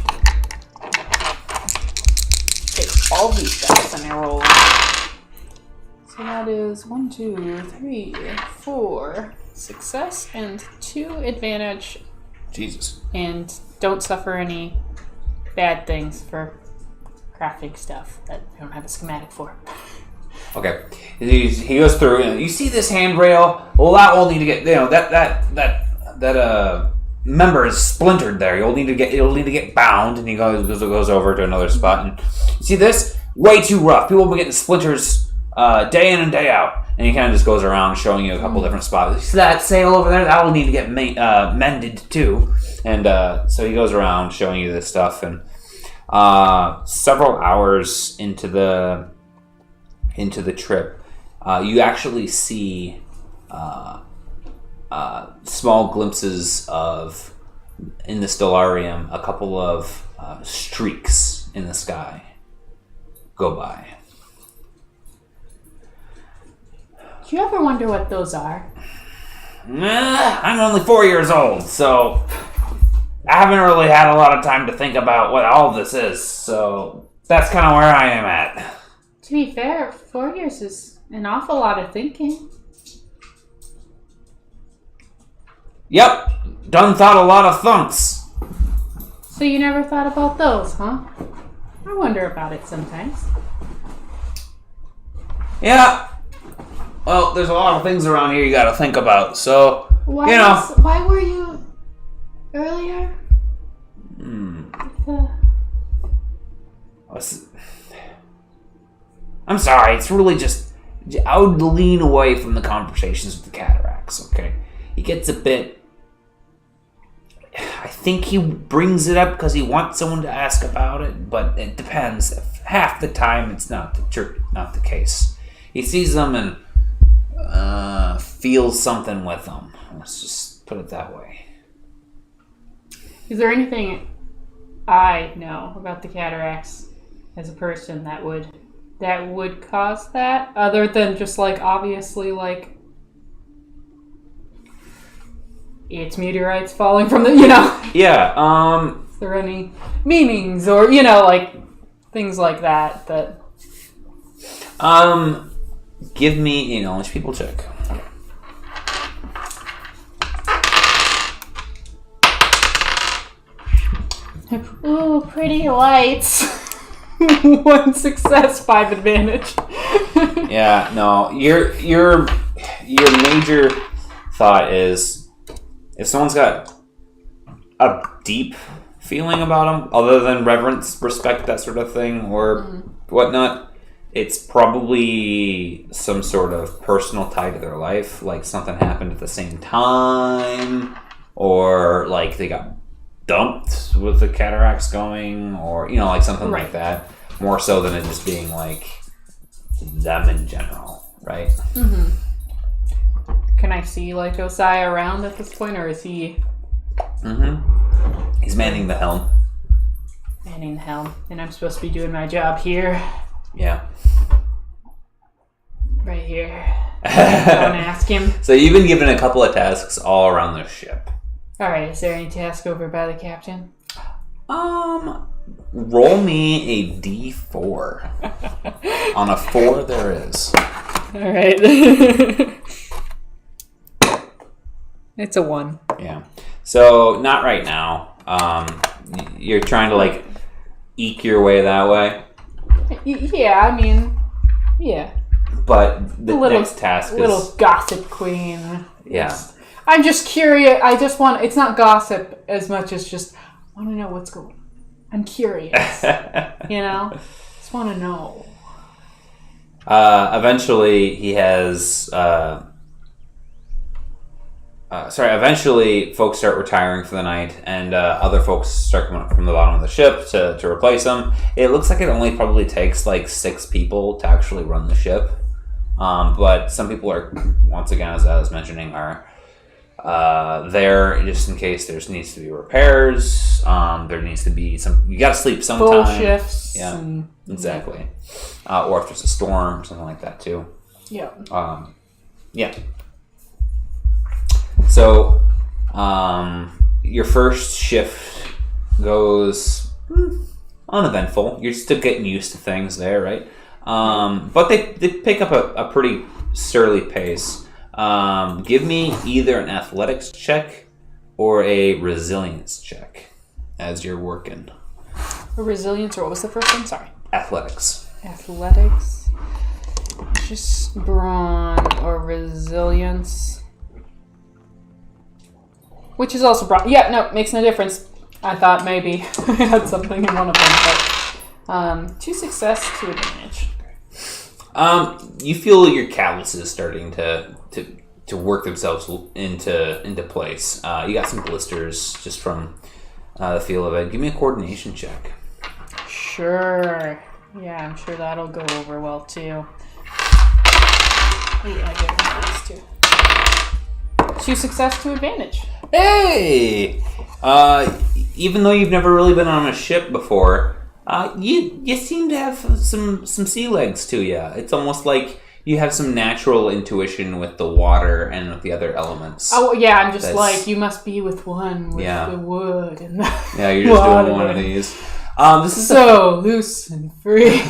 Take all these dice and I roll. So that is 1, 2, 3, 4 success and 2 advantage. Jesus. And don't suffer any bad things for crafting stuff that I don't have a schematic for. Okay, he goes through, and you see this handrail. Well, that will need to get, that member is splintered there. It'll need to get bound, and he goes over to another spot, and you see this way too rough. People will be getting splinters day in and day out, and he kind of just goes around showing you a couple different spots. You see that sail over there? That will need to get mended too, and so he goes around showing you this stuff, and several hours into the trip, you actually see small glimpses of, in the stellarium, a couple of streaks in the sky go by. Do you ever wonder what those are? I'm only 4 years old, so I haven't really had a lot of time to think about what all this is, so that's kind of where I am at. To be fair, 4 years is an awful lot of thinking. Yep, done thought a lot of thunks. So you never thought about those, huh? I wonder about it sometimes. Yeah. Well, there's a lot of things around here you gotta think about, so, Why were you earlier? I'm sorry, it's really just, I would lean away from the conversations with the cataracts, okay? He gets a bit, I think he brings it up because he wants someone to ask about it, but it depends. Half the time it's not the case. He sees them and feels something with them. Let's just put it that way. Is there anything I know about the cataracts as a person that would cause that, other than just obviously it's meteorites falling from the Yeah. Is there any meanings or things like that Give me a knowledge people check. Ooh, pretty lights. 1 success, 5 advantage. Yeah, no. Your major thought is, if someone's got a deep feeling about them, other than reverence, respect, that sort of thing, or whatnot, it's probably some sort of personal tie to their life, like something happened at the same time, or they got dumped with the cataracts going, or something like that, more so than it just being them in general, right? Mm-hmm. Can I see Osai around at this point, or is he? Mm-hmm. He's manning the helm. Manning the helm, and I'm supposed to be doing my job here. Yeah. Right here. I want to ask him. So you've been given a couple of tasks all around the ship. All right. Is there any task over by the captain? Roll me a d4. On a 4, there is. All right. It's a 1. Yeah. So, not right now. You're trying to, like, eke your way that way. Yeah, I mean, yeah. But the next task is... Little gossip queen. Yeah. I'm just curious. I just want... It's not gossip as much as just... I want to know what's going on. I'm curious. You know? Just want to know. Eventually, he has... eventually, folks start retiring for the night, and other folks start coming up from the bottom of the ship to replace them. It looks like it only probably takes like 6 people to actually run the ship. But some people are, once again, as I was mentioning, are there just in case there needs to be repairs. There needs to be some... You got to sleep sometime. Full shifts. Yeah, exactly. Or if there's a storm, something like that too. Yeah. Yeah. So, your first shift goes uneventful. You're still getting used to things there, right? But they pick up a pretty surly pace. Give me either an athletics check or a resilience check as you're working. A resilience, or what was the first one? Sorry. Athletics. Athletics. Just brawn or resilience. Which is also brawn. Yeah, no, makes no difference. I thought maybe I had something in one of them, but 2 success, 2 advantage. You feel your calluses starting to work themselves into place. You got some blisters just from the feel of it. Give me a coordination check. Sure. Yeah, I'm sure that'll go over well too. Yeah, I get these 2. 2 success, 2 advantage. Hey! Even though you've never really been on a ship before, you seem to have some sea legs to you. It's almost like you have some natural intuition with the water and with the other elements. Oh yeah, I'm just like, you must be with one with the wood and the yeah, you're just doing one of these. This is so loose and free.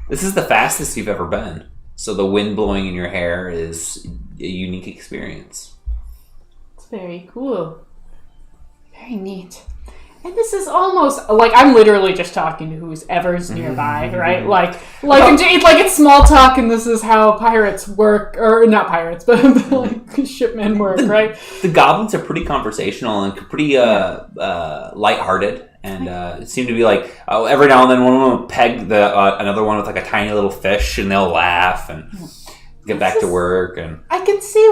This is the fastest you've ever been. So the wind blowing in your hair is a unique experience. It's very cool. Very neat. And this is almost like I'm literally just talking to whoever's nearby, right? Like it's small talk, and this is how pirates work, or not pirates, but like shipmen work, right? The goblins are pretty conversational and pretty lighthearted, and it seemed to be like every now and then one of them will peg another one with like a tiny little fish, and they'll laugh and get back to work. And I can see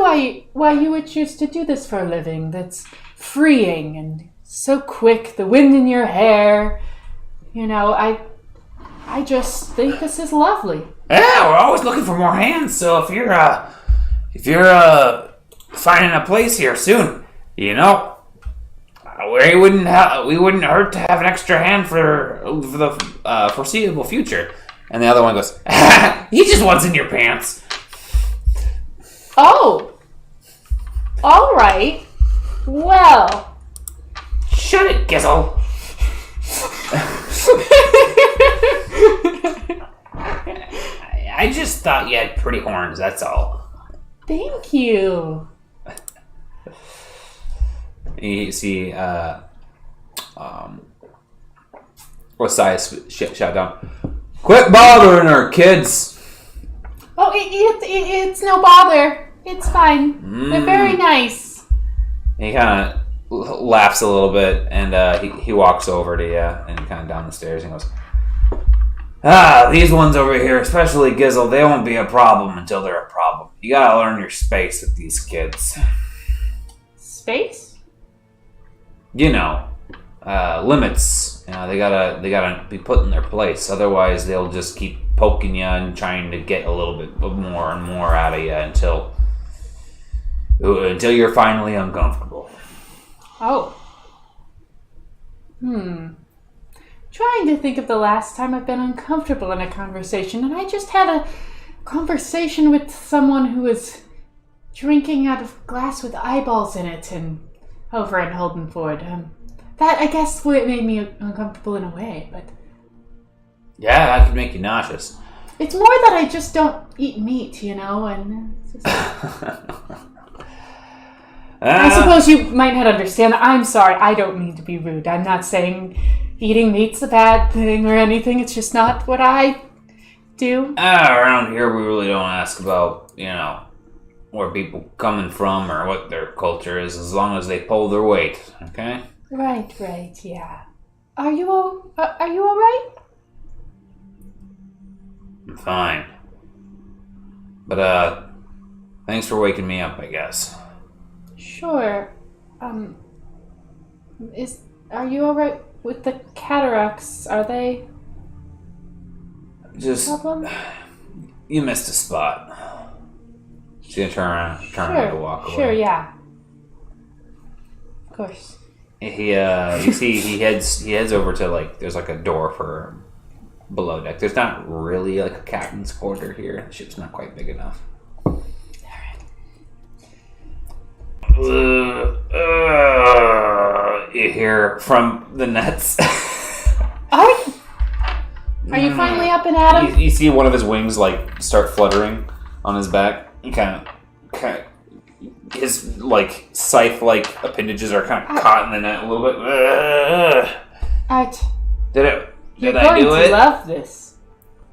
why you would choose to do this for a living. That's freeing and so quick, the wind in your hair. You know, I just think this is lovely. Yeah, we're always looking for more hands. So if you're finding a place here soon, you know, we wouldn't hurt to have an extra hand for the foreseeable future. And the other one goes, he just wants in your pants. Oh, all right. Well. Shut it, Gizzle. I just thought you had pretty horns, that's all. Thank you. you see Osias shout down, "Quit bothering her, kids!" Oh, it's no bother. It's fine. They're very nice. And he kind of laughs a little bit, and he walks over to you and kind of down the stairs and goes, These ones over here, especially Gizzle, they won't be a problem until they're a problem. You gotta learn your space with these kids. Space? You know, limits. You know, they gotta be put in their place. Otherwise, they'll just keep poking you and trying to get a little bit more and more out of you until you're finally uncomfortable. Oh. Trying to think of the last time I've been uncomfortable in a conversation, and I just had a conversation with someone who was drinking out of glass with eyeballs in it and over in Holdenford. That, I guess, what made me uncomfortable in a way, but... Yeah, that could make you nauseous. It's more that I just don't eat meat, and... It's just... I suppose you might not understand. I'm sorry, I don't mean to be rude. I'm not saying eating meat's a bad thing or anything. It's just not what I do. Around here, we really don't ask about, where people coming from or what their culture is, as long as they pull their weight, okay? Right, yeah. Are you all right? I'm fine. But, thanks for waking me up, I guess. Sure. Are you all right with the cataracts? Are they Just, problem? You missed a spot. She's gonna turn around to walk away. Sure, yeah. Of course. You see, he heads over to there's a door for below deck. There's not really a captain's quarter here. The ship's not quite big enough. You hear from the nets. Are you finally up and at him? You see one of his wings start fluttering on his back. He kind of his scythe appendages are kind of caught in the net a little bit. Did You're I do going it? to love this.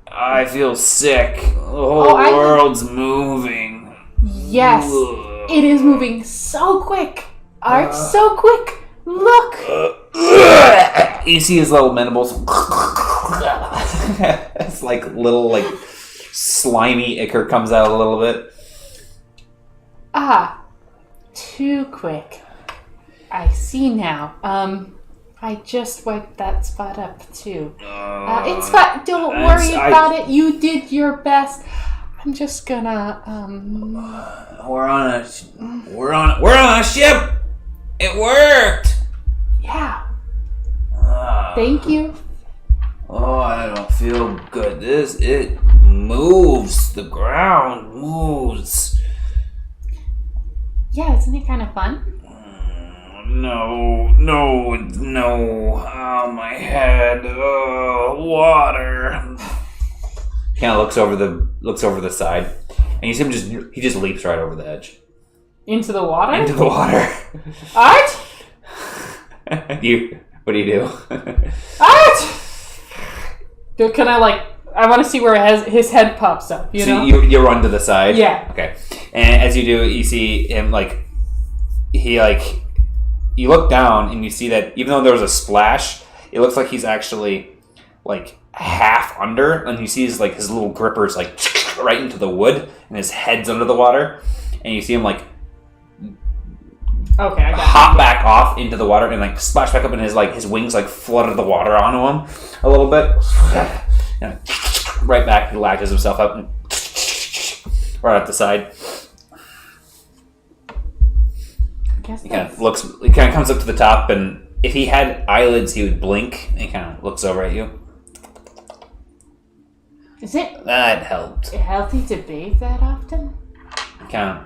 I feel sick. The whole world's moving. Yes, it is moving so quick. Art, so quick. Look. You see his little mandibles. It's little slimy ichor comes out a little bit. Too quick. I see now. I just wiped that spot up too. It's fine. Don't worry about it. You did your best. I'm just gonna We're on a ship. It worked. Yeah. Thank you. Oh, I don't feel good. It moves. The ground moves. Yeah, isn't it kind of fun? No. Oh, my head. Oh, water. Kind of looks over the side, and you see him he just leaps right over the edge. Into the water? Into the water. Art? What do you do? Art! Can I I want to see where his head pops up, you know? You run to the side? Yeah. Okay. And as you do, you see him you look down and you see that even though there was a splash, it looks like he's actually half under, and you see his little grippers right into the wood, and his head's under the water, and you see him okay, I got hop back off into the water and splash back up, and his wings flooded the water onto him a little bit, and right back he latches himself up and right at the side. He kind of comes up to the top, and if he had eyelids he would blink, and he kind of looks over at you. Is it That helped. healthy to bathe that often? Kind of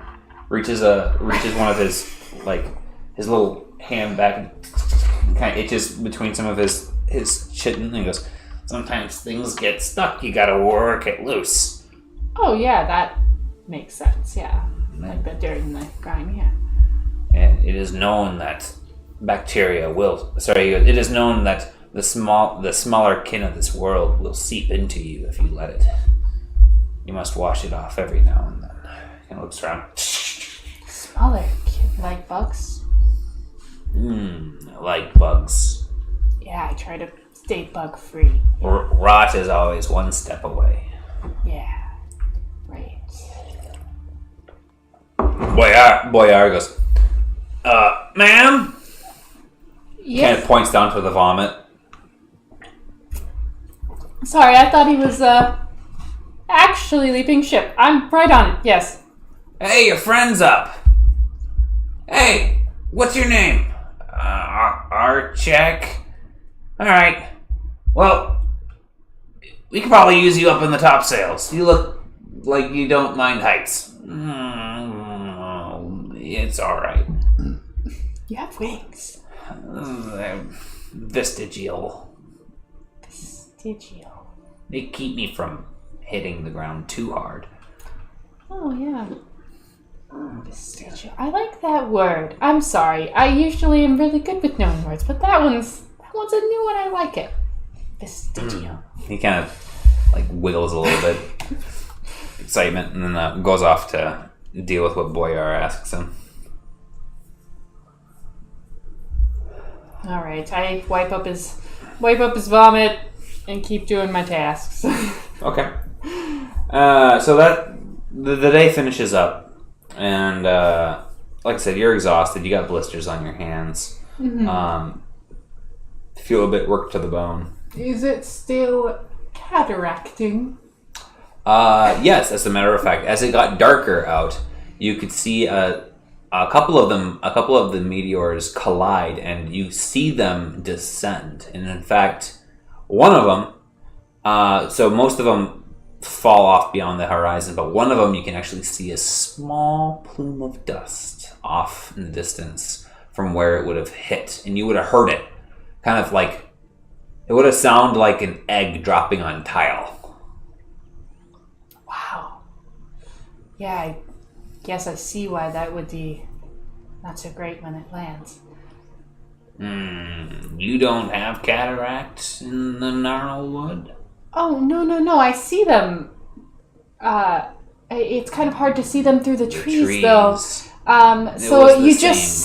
reaches one of his his little hand back and kind of itches between some of his chitin, and he goes, "Sometimes things get stuck. You gotta work it loose." Oh yeah, that makes sense. Yeah, but during the grime, yeah. And it is known that bacteria will. It is known that the smaller kin of this world will seep into you if you let it. You must wash it off every now and then. He looks around. Smaller kid, like bugs? Like bugs. Yeah, I try to stay bug free. Rot is always one step away. Yeah, right. Boyar goes, ma'am? Yes. Kind of points down to the vomit. Sorry, I thought he was actually leaping ship. I'm right on it. Yes. Hey, your friend's up. Hey, what's your name? Archek. All right. Well, we could probably use you up in the topsails. You look like you don't mind heights. It's all right. You have wings. Vestigial. Vestigial. They keep me from hitting the ground too hard. Oh, yeah. Vestigial. I like that word. I'm sorry. I usually am really good with knowing words, but that one's a new one. I like it. Vestigial. He kind of like wiggles a little bit, excitement, and then goes off to deal with what Boyar asks him. All right. I wipe up his vomit and keep doing my tasks. Okay. So that the day finishes up, and like I said, you're exhausted. You got blisters on your hands. Mm-hmm. Feel a bit worked to the bone. Is it still cataracting? Yes, as a matter of fact, as it got darker out, you could see a couple of the meteors collide, and you see them descend. And in fact, one of them, so most of them fall off beyond the horizon, but one of them you can actually see a small plume of dust off in the distance from where it would have hit, and you would have heard it, kind of like it would have sounded like an egg dropping on tile. Wow. Yeah, I guess I see why that would be not so great when it lands. You don't have cataracts in the Gnarlwood? Oh, no. I see them. It's kind of hard to see them through the trees, though. So you just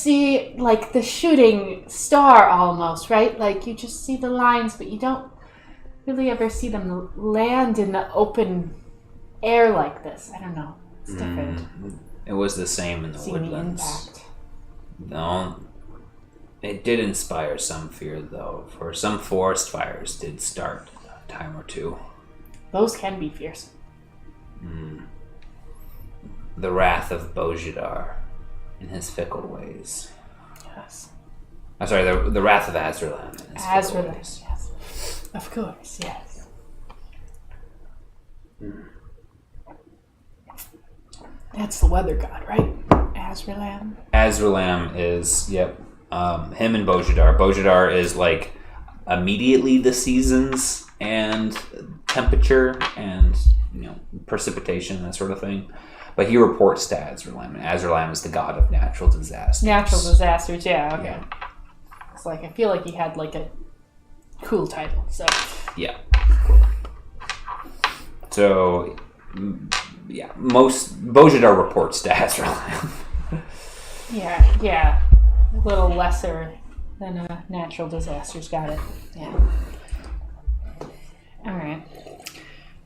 see like the shooting star almost, right? Like you just see the lines, but you don't really ever see them land in the open air like this. I don't know. It's different. It was the same in the woodlands. The impact. No, it did inspire some fear, though, for some forest fires did start a time or two. Those can be fierce. The wrath of Bojidar in his fickle ways. Yes. I'm sorry, the wrath of Azralan in his fickle ways. Yes. Of course, yes. That's the weather god, right? Azralan? Azralan is, yep. Him and Bojidar. Bojidar is like immediately the seasons and temperature and precipitation, that sort of thing. But he reports to Azralan. Azralan is the god of natural disasters. Natural disasters, yeah, okay. Yeah. It's like, I feel like he had like a cool title, so. Yeah. Cool. So, yeah, most Bojidar reports to Azralan. Yeah. A little lesser than natural disasters, got it. Yeah. Alright.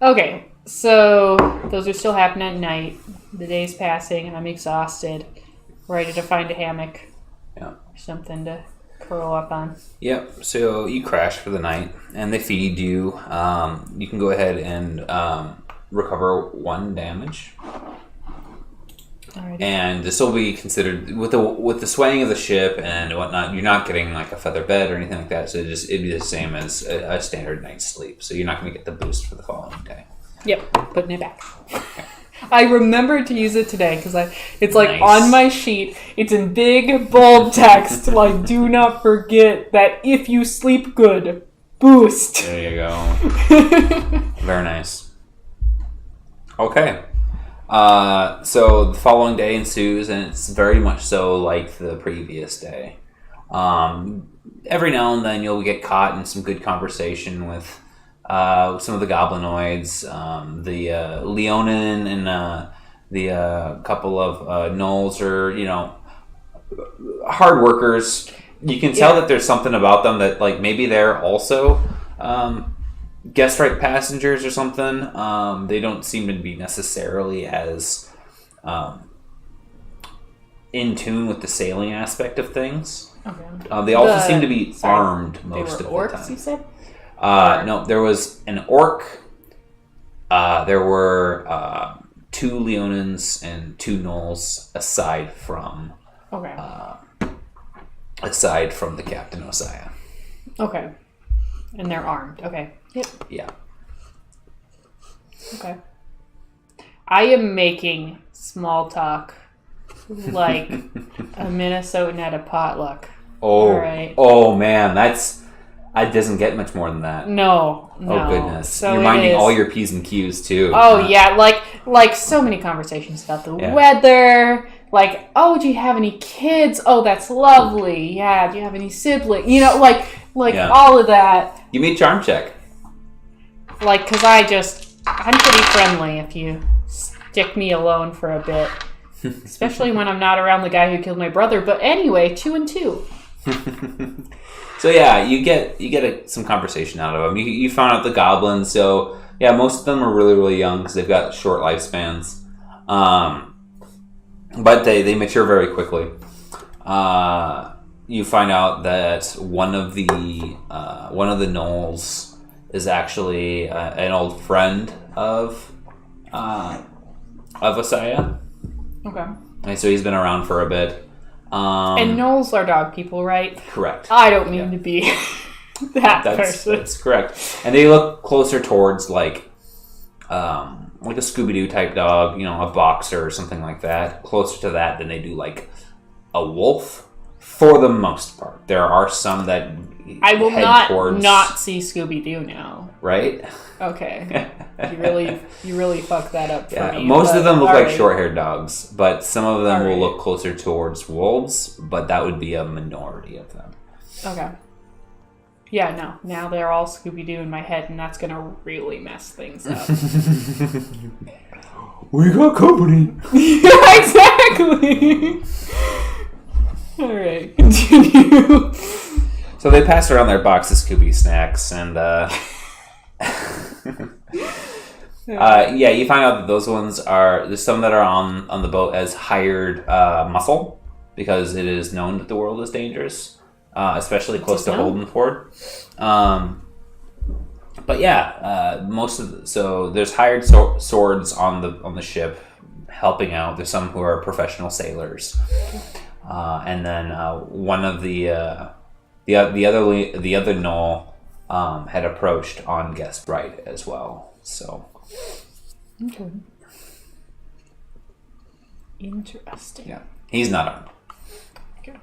Okay, so those are still happening at night. The day's passing, I'm exhausted. Ready to find a hammock. Yeah. Or something to curl up on. Yep, so you crash for the night, and they feed you. You can go ahead and recover 1 damage. Alrighty. And this will be considered with the swaying of the ship and whatnot. You're not getting like a feather bed or anything like that, so it'd be the same as a standard night's sleep. So you're not going to get the boost for the following day. Yep, putting it back. I remembered to use it today because it's like nice. On my sheet. It's in big bold text. Like, do not forget that if you sleep good, boost. There you go. Very nice. Okay. So the following day ensues, and it's very much so like the previous day. Every now and then you'll get caught in some good conversation with some of the goblinoids, the Leonin and the couple of gnolls are, hard workers. You can tell that there's something about them that like maybe they're also guest right passengers or something. They don't seem to be necessarily as in tune with the sailing aspect of things. Okay. They also seem to be armed most of the orcs, time. You said? No, there was an orc. There were 2 Leonins and 2 gnolls aside from the Captain Osiah. Okay. And they're armed. Okay. Yep. Yeah. Okay. I am making small talk like a Minnesotan at a potluck. Oh, All right. oh man, it doesn't get much more than that. No. Oh goodness, So you're it minding is- all your P's and Q's too. Oh yeah, like so many conversations about the Yeah. weather. Like, oh, do you have any kids? Oh, that's lovely. Yeah, do you have any siblings? You know, like Yeah. all of that. Give me a charm check. Like, because I'm pretty friendly if you stick me alone for a bit. Especially when I'm not around the guy who killed my brother. But anyway, 2 and 2. So yeah, you get some conversation out of them. You found out the goblins. So yeah, most of them are really really young because they've got short lifespans. But they mature very quickly. You find out that one of the gnolls is actually an old friend of Asaya, Okay. and so he's been around for a bit. And gnolls are dog people, right? Correct. I don't mean to be that person. That's correct. And they look closer towards like a Scooby-Doo type dog, a boxer or something like that. Closer to that than they do like a wolf, for the most part. There are some that I will head towards, not see Scooby-Doo now. right. Okay. You really fucked that up for me. Most but of them look all like right. short-haired dogs, but some of them All will right. look closer towards wolves. But that would be a minority of them. Okay. Yeah, no. Now they're all Scooby-Doo in my head, and that's gonna really mess things up. We got company. Yeah, exactly. All right, continue. So they pass around their box of Scooby snacks, and yeah, you find out that those ones there's some that are on the boat as hired muscle because it is known that the world is dangerous, especially close to Holdenford. But yeah, so there's hired swords on the ship helping out. There's some who are professional sailors, and then one of the other gnoll had approached on guest right as well. So Okay. Interesting. yeah, he's not armed. Okay.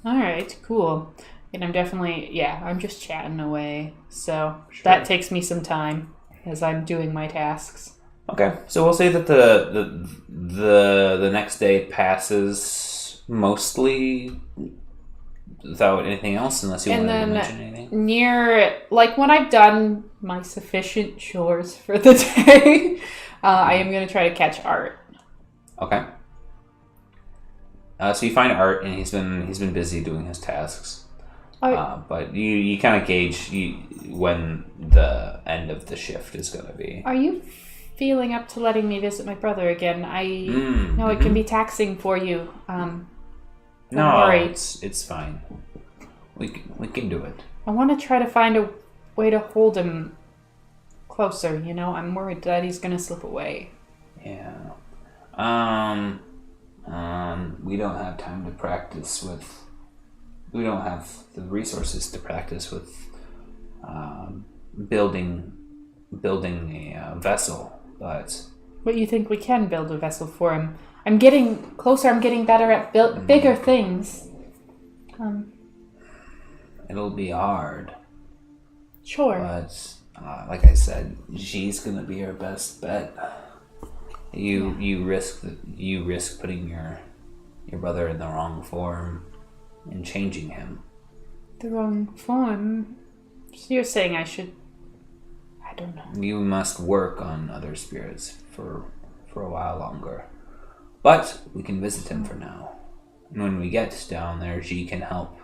All right, cool. And I'm just chatting away. So that takes me some time as I'm doing my tasks. Okay, so we'll say that the next day passes mostly without anything else, unless you And want to then mention anything. when I've done my sufficient chores for the day, I am going to try to catch Art. Okay. So you find Art, and he's been busy doing his tasks. But you kind of gauge when the end of the shift is going to be. Are you feeling up to letting me visit my brother again? I know it can be taxing for you. No, worry. it's fine. We can do it. I want to try to find a way to hold him closer. I'm worried that he's going to slip away. Yeah. We don't have time to practice with. We don't have the resources to practice with building a vessel, but you think we can build a vessel for him? I'm getting closer. I'm getting better at bigger things. it'll be hard. Sure. But like I said, she's gonna be our best bet. You risk putting your brother in the wrong form and changing him. The wrong form. So you're saying I should... I don't know. You must work on other spirits for a while longer. But we can visit him for now. And when we get down there, G can help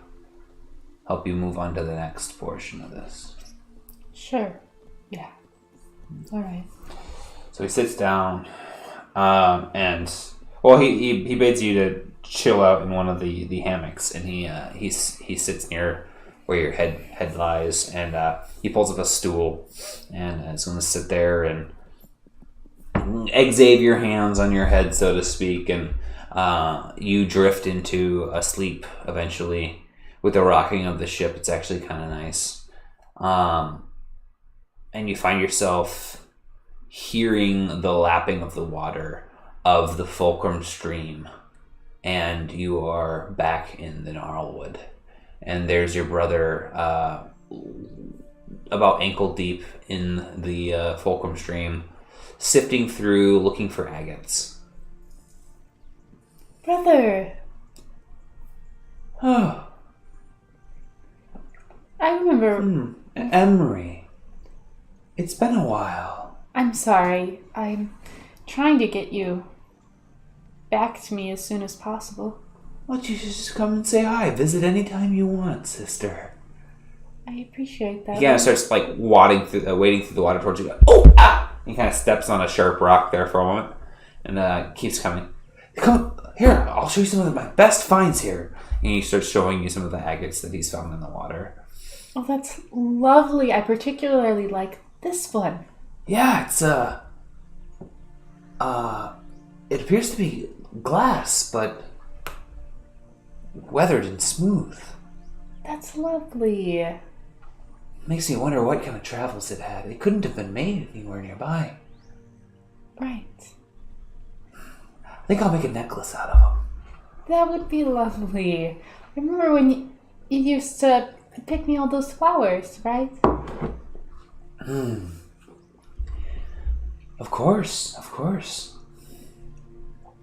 you move on to the next portion of this. Sure. Yeah. All right. So he sits down, and he bids you to chill out in one of the hammocks, and he sits near where your head lies, and he pulls up a stool and is going to sit there and exave your hands on your head, so to speak, and you drift into a sleep eventually with the rocking of the ship. It's actually kind of nice, and you find yourself hearing the lapping of the water of the Fulcrum stream, and you are back in the Gnarlwood. And there's your brother about ankle deep in the Fulcrum stream, sifting through, looking for agates. Brother, Oh, I remember. Emery. It's been a while. I'm sorry. I'm trying to get you back to me as soon as possible. Why don't you just come and say hi? Visit anytime you want, sister. I appreciate that. He kind of starts like wading through, wading through the water towards you. Oh, ah! He kind of steps on a sharp rock there for a moment, and keeps coming. Come here, I'll show you some of my best finds here. And he starts showing you some of the agates that he's found in the water. Oh, that's lovely. I particularly like this one. Yeah, it's it appears to be glass, but weathered and smooth. That's lovely. Makes me wonder what kind of travels it had. It couldn't have been made anywhere nearby. Right. I think I'll make a necklace out of them. That would be lovely. I remember when you used to pick me all those flowers, right? Of course, of course.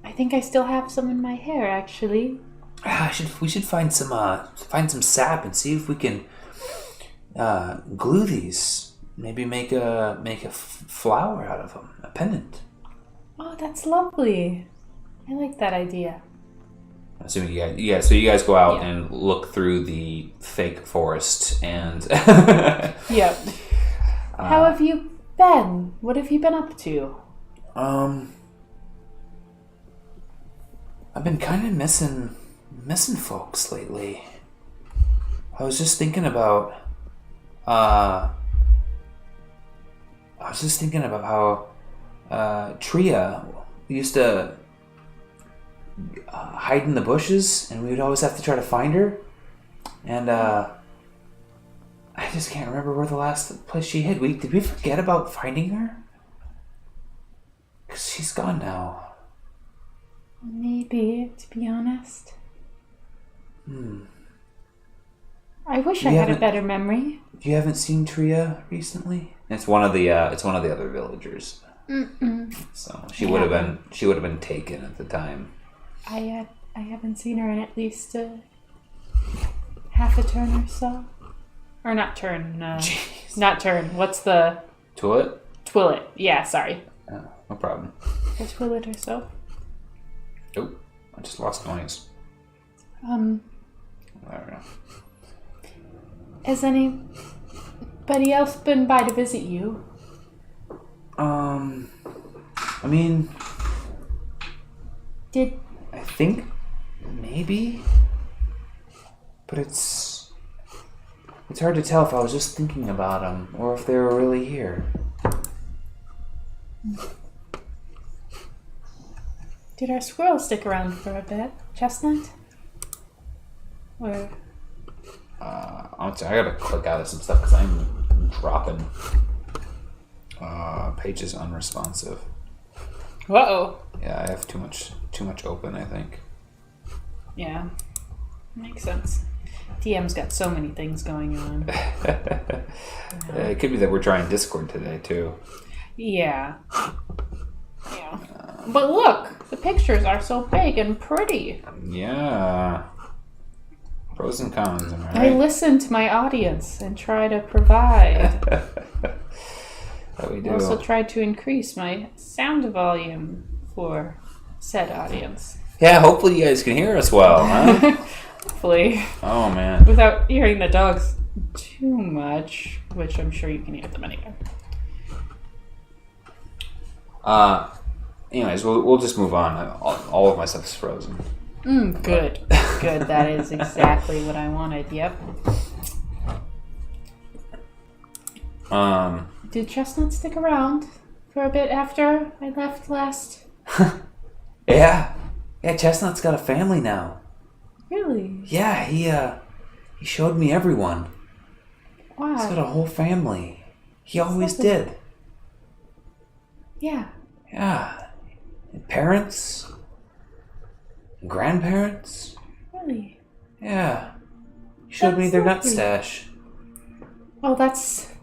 I think I still have some in my hair, actually. We should find some sap and see if we can glue these. Maybe make a flower out of them, a pendant. Oh, that's lovely. I like that idea. Assuming so you guys go out Yeah. and look through the fake forest and. Yep. How have you been? What have you been up to? I've been kind of missing folks lately. I was just thinking about how Tria used to hide in the bushes, and we would always have to try to find her. And I just can't remember where the last place she hid. Did we forget about finding her? Because she's gone now. Maybe, to be honest. I wish I had a better memory. You haven't seen Tria recently? It's one of the other villagers. So she would have been taken at the time. I haven't seen her in at least half a turn or so. Or not turn. Not turn. What's the... Duet? Twillet. Yeah, sorry. Oh, no problem. A twillet or so. Oh, I just lost noise. I don't know. Has anybody else been by to visit you? I mean, I think maybe, but it's hard to tell if I was just thinking about them or if they were really here. Did our squirrel stick around for a bit? Chestnut? Or... Honestly, I gotta click out of some stuff because I'm dropping. Pages unresponsive. Uh-oh. Yeah, I have too much open, I think. Yeah. Makes sense. DM's got so many things going on. It could be that we're trying Discord today too. Yeah. Yeah. But look! The pictures are so big and pretty. Yeah. Pros and cons, am I right? I listen to my audience and try to provide. That we I do. also try to increase my sound volume for said audience. Yeah, hopefully you guys can hear us well, huh? Hopefully. Oh, man. Without hearing the dogs too much, which I'm sure you can hear them anyway. Anyways, we'll just move on. All of my stuff is frozen. Good. Good. That is exactly what I wanted. Yep. Did Chestnut stick around for a bit after I left last? Yeah, Chestnut's got a family now. Really? Yeah, he showed me everyone. Wow. He's got a whole family. He always did. Yeah. Yeah. parents, grandparents. Really? Yeah. You showed me That's their nut lovely. stash. Oh, that's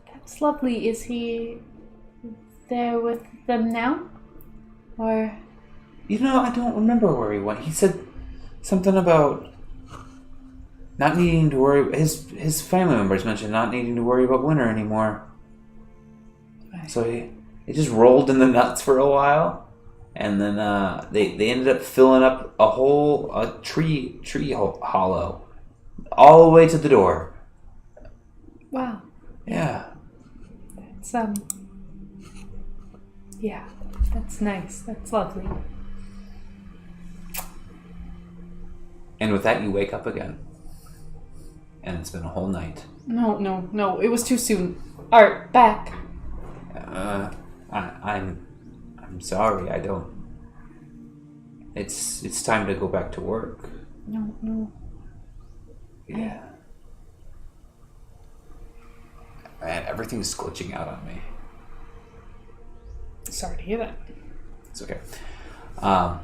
lovely. Is he there with them now? Or You know, I don't remember where he went. He said something about not needing to worry. His family members mentioned not needing to worry about winter anymore. So he just rolled in the nuts for a while, and then they ended up filling up a tree hollow all the way to the door. wow, Yeah. it's yeah, that's nice. That's lovely. And with that, you wake up again, and it's been a whole night. No. It was too soon. Art, back. I'm sorry. I don't. It's time to go back to work. No. Yeah. Man, everything's glitching out on me. Sorry to hear that. It's okay. So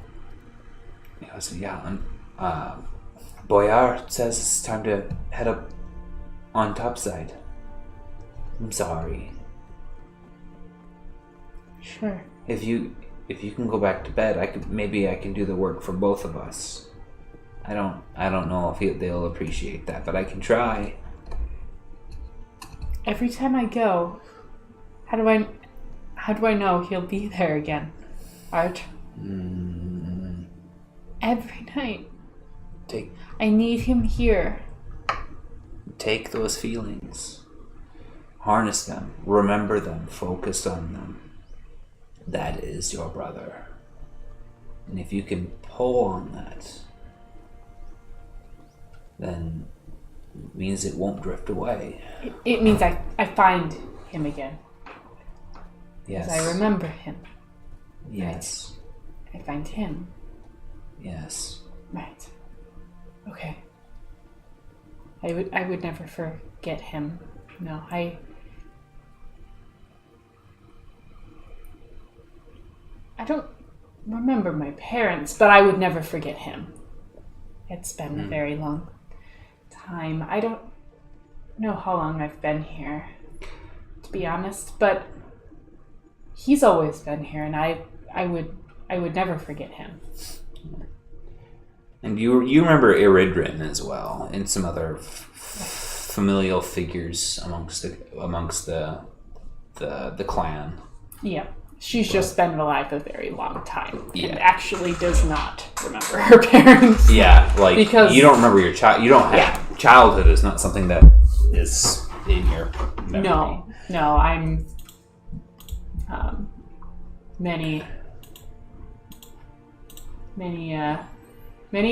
Boyar says it's time to head up on topside. I'm sorry. Sure. If you can go back to bed, I can do the work for both of us. I don't know if they'll appreciate that, but I can try. Every time I go, how do I know he'll be there again? Art. Every night. I need him here. Take those feelings, harness them, remember them, focus on them. That is your brother. And if you can pull on that, then it means it won't drift away. It means I find him again. Yes. Because I remember him. Yes. I find him. Yes. Right. Okay. I would never forget him. No, I don't remember my parents, but I would never forget him. It's been a very long time. I don't know how long I've been here, to be honest, but he's always been here, and I would never forget him. And you remember Iridrin as well, and some other familial figures amongst the clan. Yeah. She's just been alive a very long time. Yeah. And actually does not remember her parents. Yeah, like Because- you don't remember your child. You don't have Yeah. childhood is not something that is in your memory. No, I'm many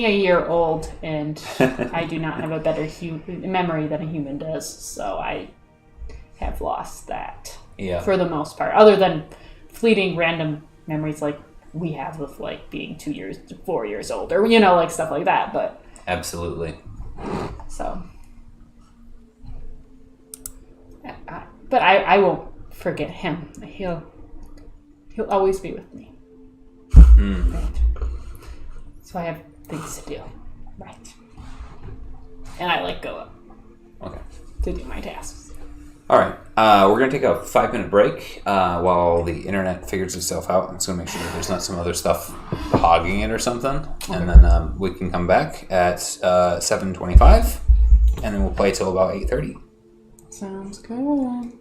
a year old, and I do not have a better memory than a human does, so I have lost that Yeah. for the most part, other than fleeting random memories like we have of like being 4 years old, or like stuff like that, but Absolutely. so but I won't forget him. He'll always be with me. Right. So I have things to do. Right. And I go up Okay. to do my tasks. All right. We're gonna take a 5-minute break while the internet figures itself out. I'm just gonna make sure that there's not some other stuff hogging it or something, and then we can come back at 7:25, and then we'll play till about 8:30. Sounds good.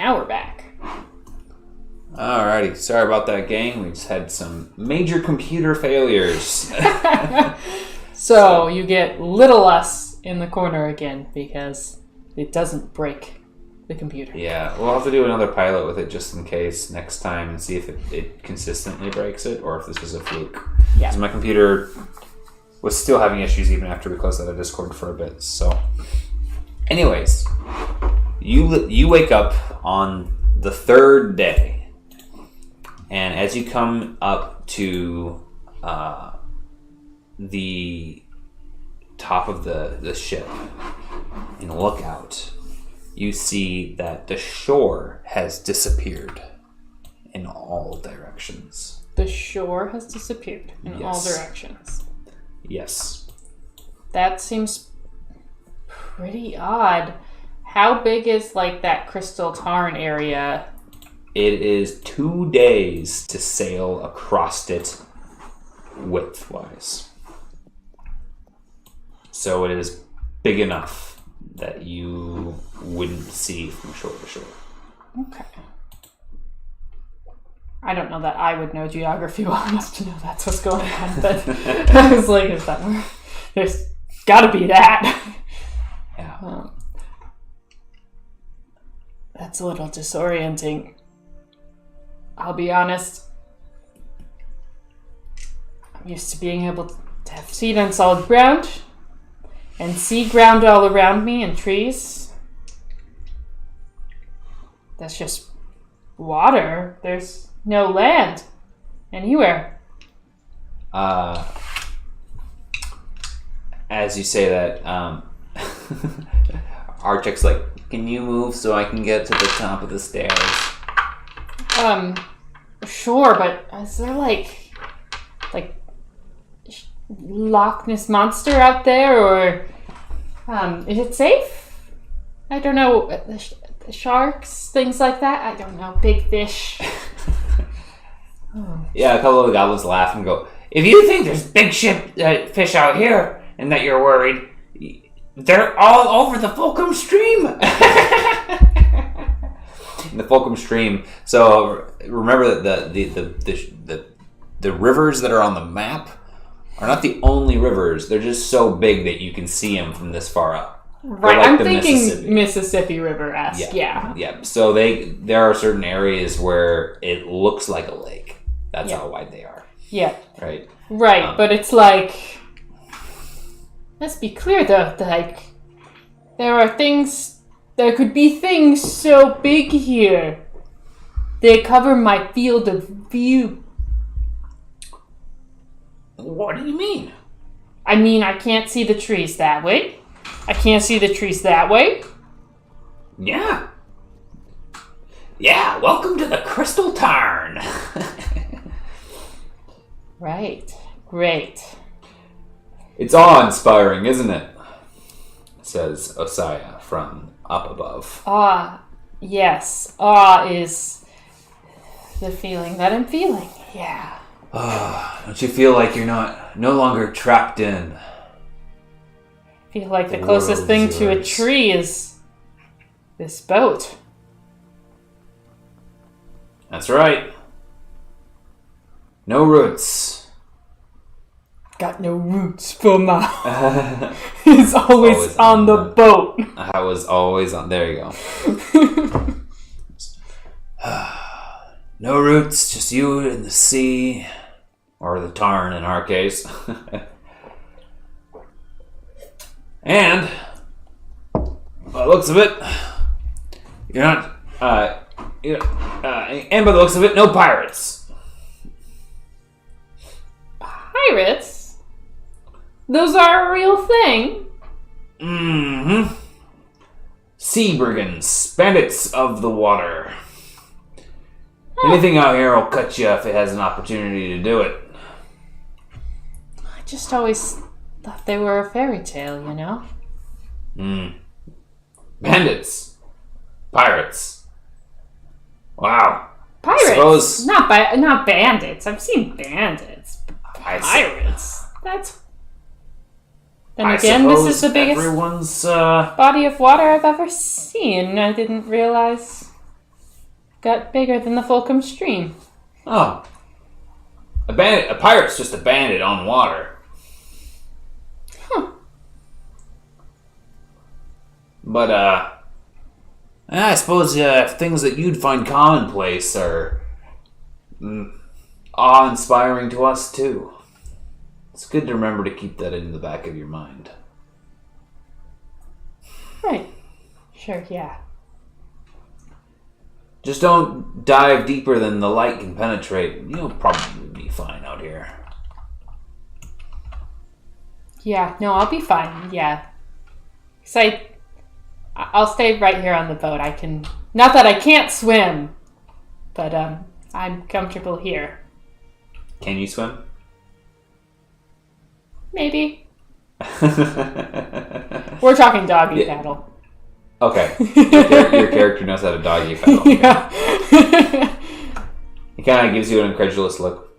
Now we're back. Alrighty, sorry about that, gang. We just had some major computer failures. So you get little us in the corner again because it doesn't break the computer. Yeah, we'll have to do another pilot with it just in case next time and see if it consistently breaks it or if this was a fluke. Yeah. Because my computer was still having issues even after we closed out of Discord for a bit. So, anyways, you wake up on the third day, and as you come up to the top of the ship and look out, you see that the shore has disappeared in all directions. The shore has disappeared in all directions. Yes. That seems pretty odd. How big is like that Crystal Tarn area? It is 2 days to sail across it width-wise. So it is big enough that you wouldn't see from shore to shore. Okay. I don't know that I would know geography well enough to know that's what's going on, but I was like, is that, there's gotta be that. Yeah. That's a little disorienting. I'll be honest. I'm used to being able to have feet on solid ground and see ground all around me and trees. That's just water. There's no land anywhere. As you say that, Archek's like, can you move so I can get to the top of the stairs? Sure, but is there like Loch Ness Monster out there, or is it safe? I don't know. The sharks, things like that. I don't know. Big fish. Yeah, a couple of the goblins laugh and go, If you think there's big fish out here and that you're worried, they're all over the Fulcrum Stream. in the Fulcrum Stream. So remember that the rivers that are on the map are not the only rivers. They're just so big that you can see them from this far up. Right, like I'm the thinking Mississippi River-esque. Yeah. Yeah. So there are certain areas where it looks like a lake. That's how wide they are. Yeah. Right. Right, but it's like, let's be clear though, like, there could be things so big here. They cover my field of view. What do you mean? I mean, I can't see the trees that way. I can't see the trees that way. Yeah. Yeah, welcome to the Crystal Tarn. Right. Great. It's awe-inspiring, isn't it? Says Osaya from up above. Yes. Awe is the feeling that I'm feeling. Yeah. Don't you feel like you're no longer trapped in? I feel like the closest thing to a tree is this boat. That's right. No roots. Got no roots for my... He's always on the boat. I was always on... There you go. No roots, just you and the sea. Or the tarn in our case. And, by the looks of it, you're not... and by the looks of it, no pirates. Pirates? Those are a real thing? Mm-hmm. Sea brigands, bandits of the water. Anything out here will cut you if it has an opportunity to do it. I just always thought they were a fairy tale, you know? Bandits. Pirates. Wow. Pirates? Not bandits. I've seen bandits. Pirates? That's... Then again, this is the biggest everyone's body of water I've ever seen. I didn't realize got bigger than the Fulcrum stream. Oh. A pirate's just a bandit on water. Huh. But, I suppose things that you'd find commonplace are awe-inspiring to us, too. It's good to remember to keep that in the back of your mind. Right. Sure, yeah. Just don't dive deeper than the light can penetrate. You'll probably be fine out here. Yeah, no, I'll be fine, yeah. 'Cause I'll stay right here on the boat. I can... Not that I can't swim, but I'm comfortable here. Can you swim? Maybe. We're talking doggy paddle. Okay. Your character knows how to doggy paddle. Yeah. He kind of gives you an incredulous look.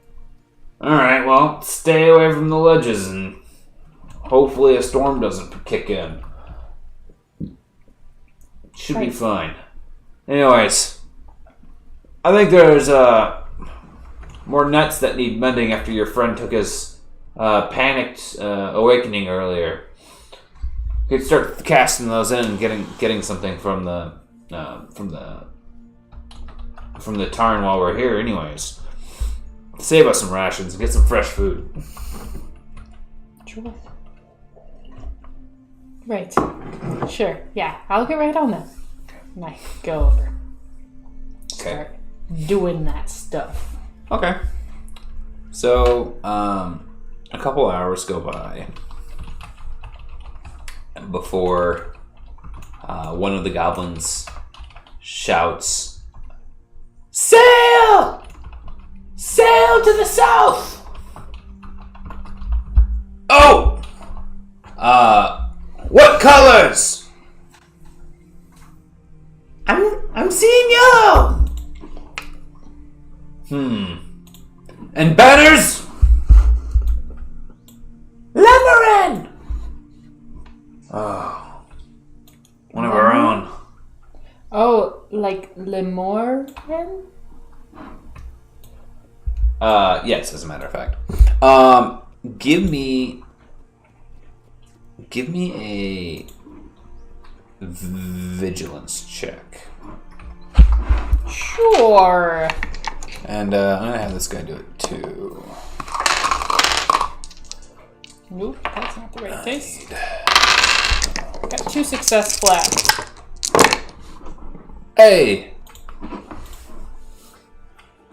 Alright, well, stay away from the ledges and hopefully a storm doesn't kick in. Should be fine. Anyways, I think there's more nets that need mending after your friend took his panicked awakening earlier. You could start casting those in and getting something from the tarn while we're here. Anyways, save us some rations and get some fresh food. Sure. Right. Sure. Yeah, I'll get right on that. And I go over. Okay. Start doing that stuff. Okay. So, a couple hours go by before one of the goblins shouts, "Sail! Sail to the south!" Oh! What colors? I'm seeing yellow! And banners? Lemurin! Oh. One of our own. Oh, like Lemorin? Yes, as a matter of fact. Give me a vigilance check. Sure. And I'm gonna have this guy do it too. Nope, that's not the right case. Got 2 success flat. Hey!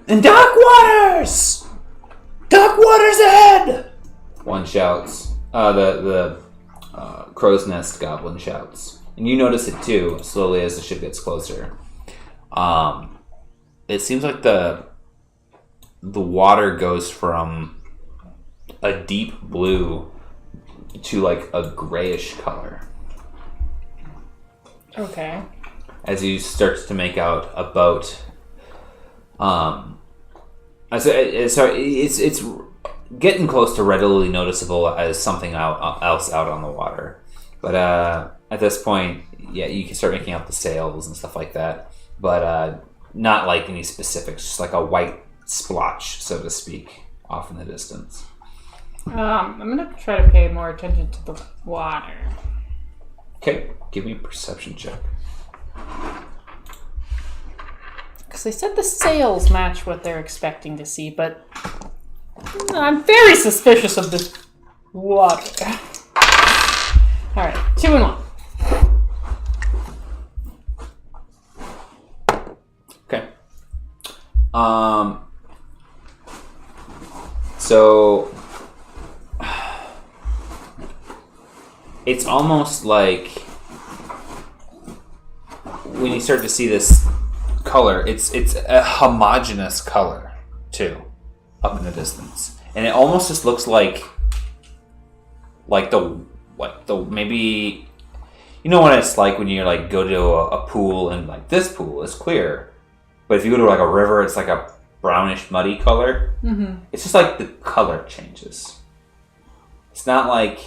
In dark waters! Dark waters ahead! One shouts. The crow's nest goblin shouts. And you notice it too, slowly as the ship gets closer. It seems like the water goes from a deep blue to like a grayish color. Okay. As you start to make out a boat. So it's getting close to readily noticeable as something else out on the water. But at this point, yeah, you can start making out the sails and stuff like that. But not like any specifics, just like a white splotch, so to speak, off in the distance. I'm gonna try to pay more attention to the water. Okay, give me a perception check. Because they said the sails match what they're expecting to see, but I'm very suspicious of this water. Alright, 2 and 1. Okay. So it's almost like when you start to see this color, it's a homogeneous color too, up in the distance, and it almost just looks like the maybe, you know what it's like when you like go to a pool and like this pool is clear, but if you go to like a river, it's like a brownish muddy color. Mm-hmm. It's just like the color changes. It's not like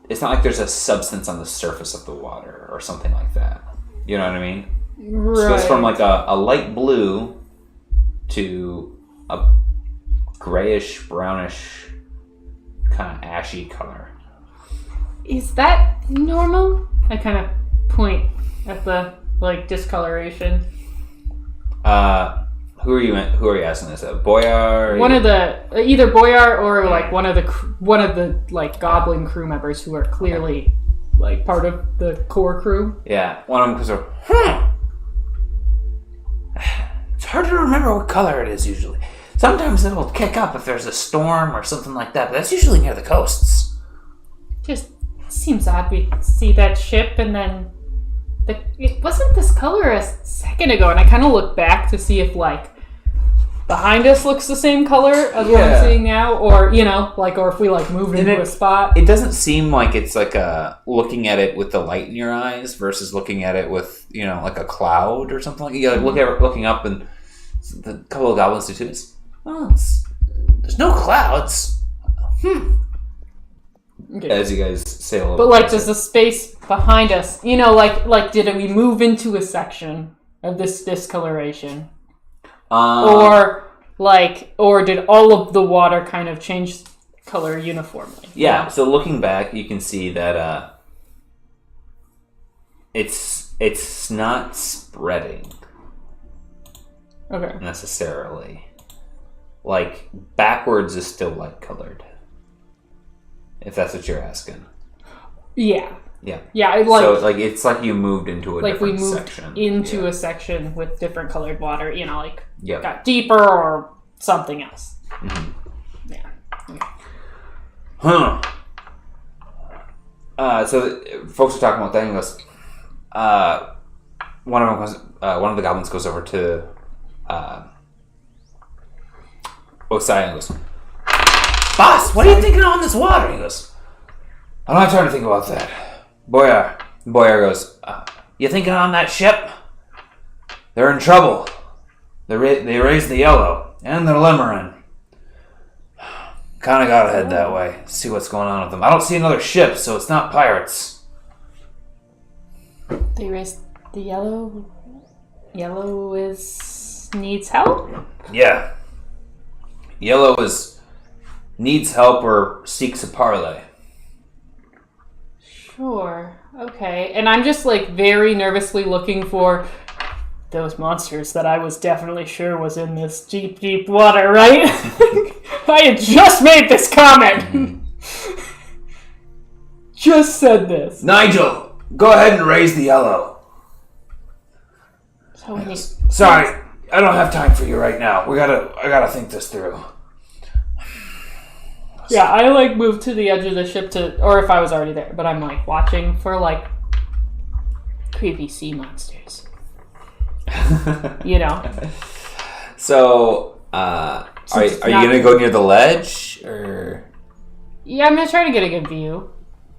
there's a substance on the surface of the water or something like that. You know what I mean? Right. It goes from like a light blue to a grayish, brownish, kind of ashy color. Is that normal? I kind of point at the discoloration. Who are you asking this of? Boyar? One of the either Boyar or like one of the like goblin crew members who are clearly like part of the core crew. Yeah, one of them goes, It's hard to remember what color it is usually. Sometimes it'll kick up if there's a storm or something like that, but that's usually near the coasts. Just seems odd. We see that ship and then it wasn't this color a second ago, and I kind of look back to see if like behind us looks the same color as what I'm seeing now, or or if we like moved into a spot. it doesn't seem like it's like looking at it with the light in your eyes versus looking at it with like a cloud or something like that. You like looking up, and the couple of goblins do too. There's no clouds. Okay. As you guys sail, But like, does the space behind us, did we move into a section of this discoloration, or did all of the water kind of change color uniformly? Yeah. So looking back, you can see that it's not spreading Okay. necessarily. Like backwards is still light colored. If that's what you're asking. Yeah. Yeah. Yeah. So it's like you moved into a like we different moved section. into a section with different colored water. Yep. Got deeper or something else. Mm-hmm. Yeah. Okay. Huh. So folks are talking about that, and he goes, one of the goblins goes over to Osai and goes, Boss, what are you thinking on this water? He goes, I'm not trying to think about that. Boyar goes, you thinking on that ship? they're in trouble. They raised the yellow, and they're limmering. Kind of gotta head that way, see what's going on with them. I don't see another ship, so it's not pirates. They raised the yellow. Yellow needs help. Yeah. Yellow needs help or seeks a parley. Sure. Okay. And I'm just like very nervously looking for those monsters that I was definitely sure was in this deep, deep water, right? I had just made this comment. Just said this. Nigel, go ahead and raise the yellow. So when you, Sorry, I don't have time for you right now. I gotta think this through. yeah, I like moved to the edge of the ship or if I was already there, but I'm like watching for like creepy sea monsters. So, are you gonna go near the ledge or? Yeah, I'm gonna try to get a good view.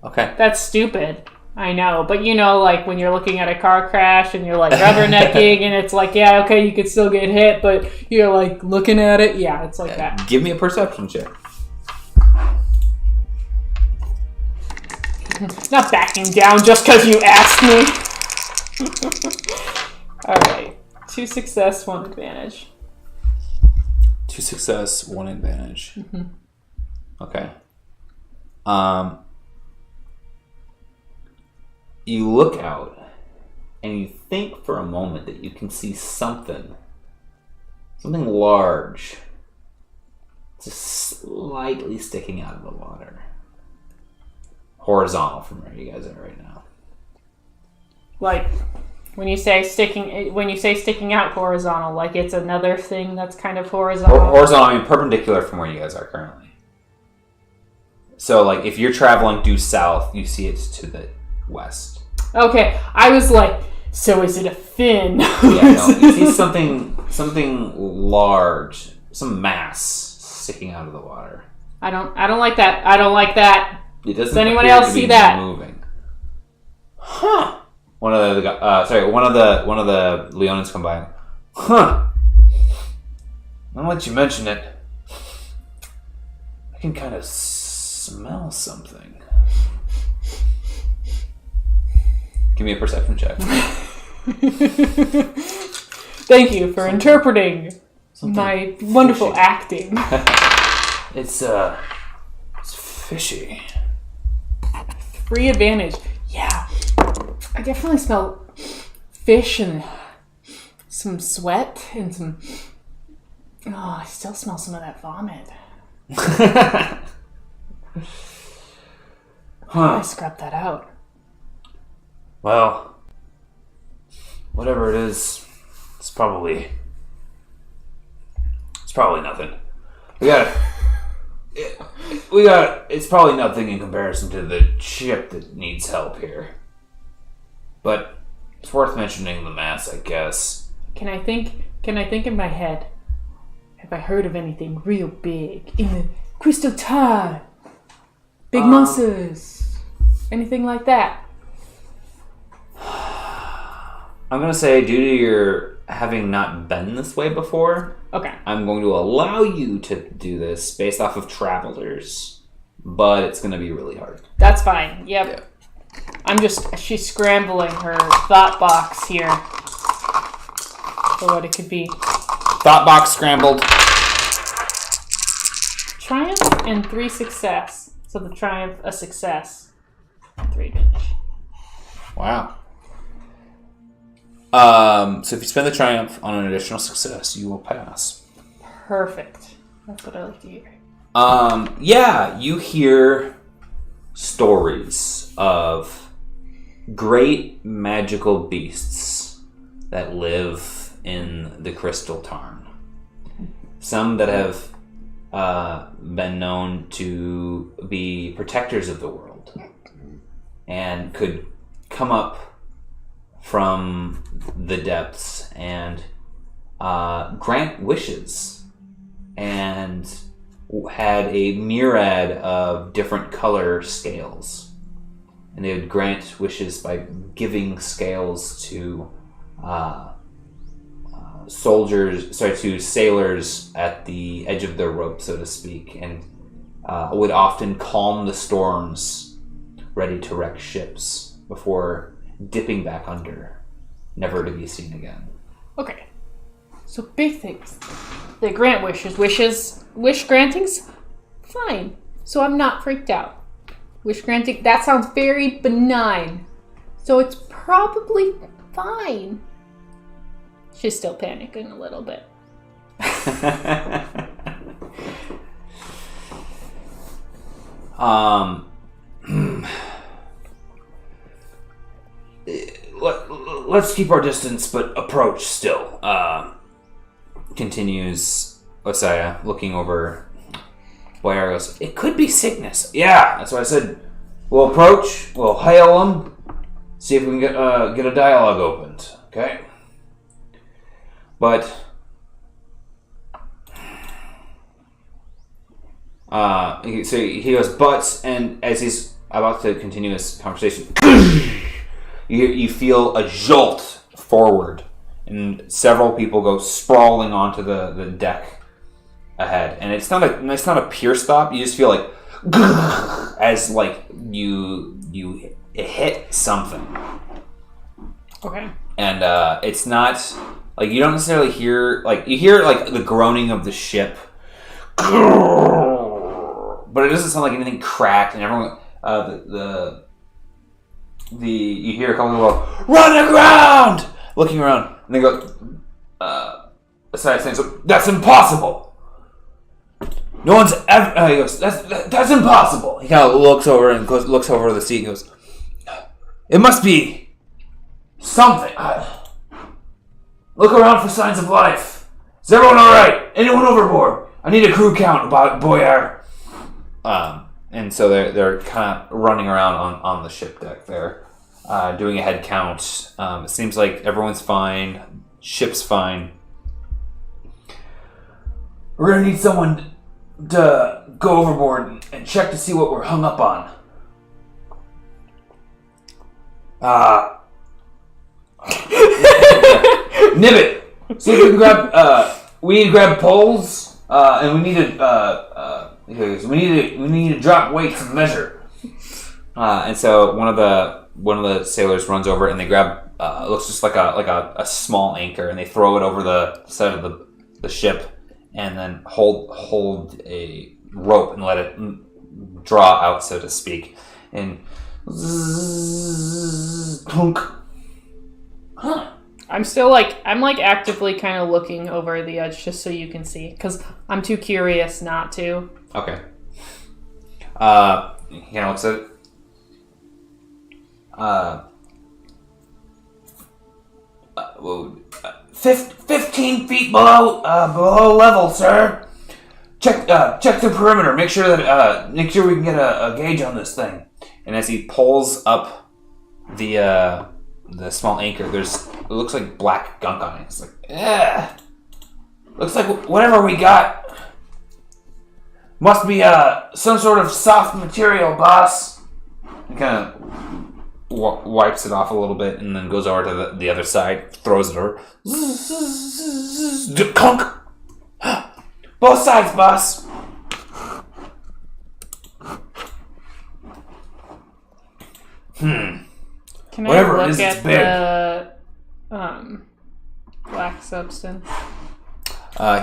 Okay. That's stupid. I know, but like when you're looking at a car crash and you're like rubbernecking and it's like, yeah, okay, you could still get hit, but you're like looking at it. Yeah, it's like that. Give me a perception check. Not backing down just because you asked me. Alright. 2 success, 1 advantage. 2 success, 1 advantage. Mm-hmm. Okay. You look out and you think for a moment that you can see something large, just slightly sticking out of the water, horizontal from where you guys are right now. Like when you say sticking out horizontal, like it's another thing that's kind of horizontal. Horizontal, I mean perpendicular from where you guys are currently. So, like, if you're traveling due south, you see it to the west. Okay, I was like, so is it a fin? Yeah, no, you see something large, some mass sticking out of the water. I don't like that. I don't like that. It doesn't. Does anyone appear else to see be that? Moving. Huh. One of the Leonins come by. Huh. Now that you mention it, I can kind of smell something. Give me a perception check. Thank you for interpreting my wonderful acting. It's fishy. 3 advantage. Yeah. I definitely smell fish and some sweat and some... Oh, I still smell some of that vomit. I scrubbed that out. Well, whatever it is, it's probably nothing. It's probably nothing in comparison to the ship that needs help here. But it's worth mentioning the mass, I guess. Can I think in my head? Have I heard of anything real big in the Crystal Tide? Big monsters? Anything like that? I'm going to say, due to your having not been this way before, Okay. I'm going to allow you to do this based off of travelers, but it's going to be really hard. That's fine. Yep. She's scrambling her thought box here for what it could be. Thought box scrambled. Triumph and 3 success. So the triumph, a success, 3 advantage. Wow. So if you spend the triumph on an additional success, you will pass. Perfect. That's what I like to hear. Yeah, you hear stories of great magical beasts that live in the Crystal Tarn. Some that have been known to be protectors of the world and could come up from the depths and grant wishes, and had a myriad of different color scales, and they would grant wishes by giving scales to sailors at the edge of their rope, so to speak, and would often calm the storms ready to wreck ships before dipping back under, never to be seen again. Okay. So big things. They grant wishes. Wish grantings? Fine. So I'm not freaked out. Wish granting, that sounds very benign. So it's probably fine. She's still panicking a little bit. Let's keep our distance, but approach still. Continues Osaya, looking over. Boyar goes, it could be sickness. Yeah, that's what I said. We'll approach, we'll hail them, see if we can get a dialogue opened, okay? But so he goes, but, and as he's about to continue his conversation, you feel a jolt forward, and several people go sprawling onto the deck ahead. And it's not a pure stop. You just feel like as like you hit something. Okay. And it's not like, you don't necessarily hear, like, you hear like the groaning of the ship, but it doesn't sound like anything cracked. And everyone you hear a couple of people go, run aground, looking around, and they go, aside saying, so that's impossible. No one's ever. He goes, that's impossible. He kind of looks over the seat and goes, it must be something. Look around for signs of life. Is everyone all right? Anyone overboard? I need a crew count about Boyar. And so they're kind of running around on the ship deck there, doing a head count. It seems like everyone's fine. Ship's fine. We're gonna need someone to go overboard and check to see what we're hung up on. Nibbit, see if we can grab. We need to grab poles, and we need to drop weights and measure. And so one of the sailors runs over and they grab it looks just like a small anchor, and they throw it over the side of the ship, and then hold a rope and let it draw out, so to speak, and plunk. Huh. I'm actively kind of looking over the edge just so you can see, because I'm too curious not to. Okay. He kind of looks at it. 15 feet below level, sir. Check the perimeter. Make sure we can get a gauge on this thing. And as he pulls up the small anchor, it looks like black gunk on it. It's like, looks like whatever we got must be some sort of soft material, boss. He kind of wipes it off a little bit and then goes over to the other side, throws it over. Clunk! Both sides, boss. Can Whatever I it look is, it's at big. the black substance?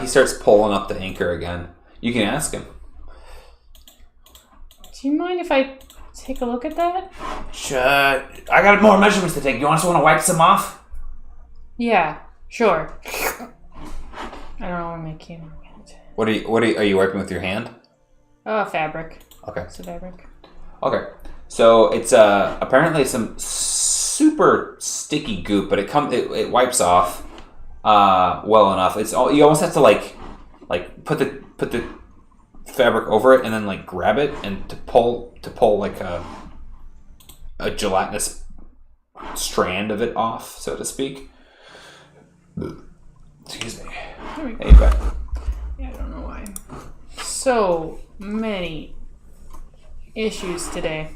He starts pulling up the anchor again. You can ask him. Do you mind if I take a look at that? Sure. I got more measurements to take. You want to wipe some off? Yeah, sure. I don't know where my camera went. What are you wiping with your hand? Oh, fabric. Okay. It's a fabric. Okay. So it's apparently some super sticky goop, but it wipes off well enough. You almost have to like put the fabric over it and then like grab it and to pull like a gelatinous strand of it off, so to speak. Excuse me. There we go. Hey, back. Yeah, I don't know why. So many issues today.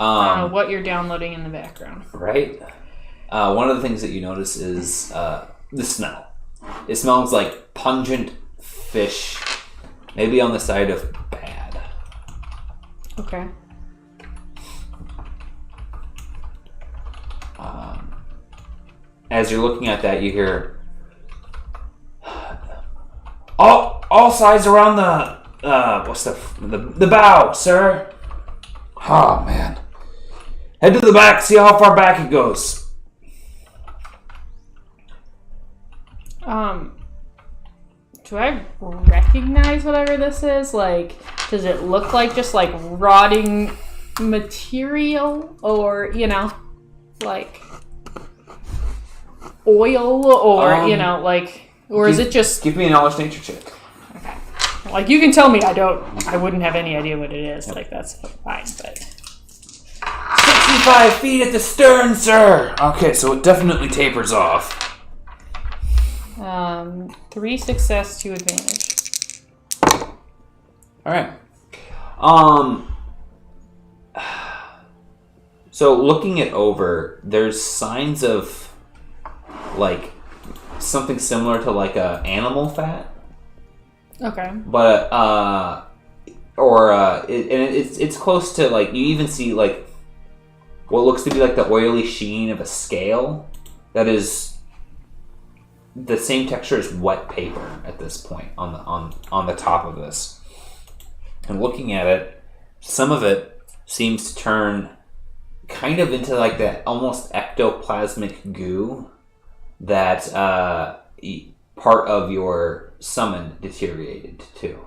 I don't know what you're downloading in the background. Right? One of the things that you notice is the smell. It smells like pungent fish, maybe on the side of bad. Okay. As you're looking at that, you hear all sides around the bow, sir. Oh man. Head to the back, see how far back it goes. Do I recognize whatever this is? Like, does it look like just like rotting material, or like oil, or or is it just? Give me a knowledge nature check. Okay. Like, you can tell me I wouldn't have any idea what it is. Like, that's fine, but 65 feet at the stern, sir. Okay, so it definitely tapers off. 3 success, 2 advantage. All right. So looking it over, there's signs of like something similar to like a animal fat. Okay. But it's close to, like, you even see like what looks to be like the oily sheen of a scale that is the same texture as wet paper at this point on the top of this. And looking at it, some of it seems to turn kind of into like that almost ectoplasmic goo that part of your summon deteriorated to.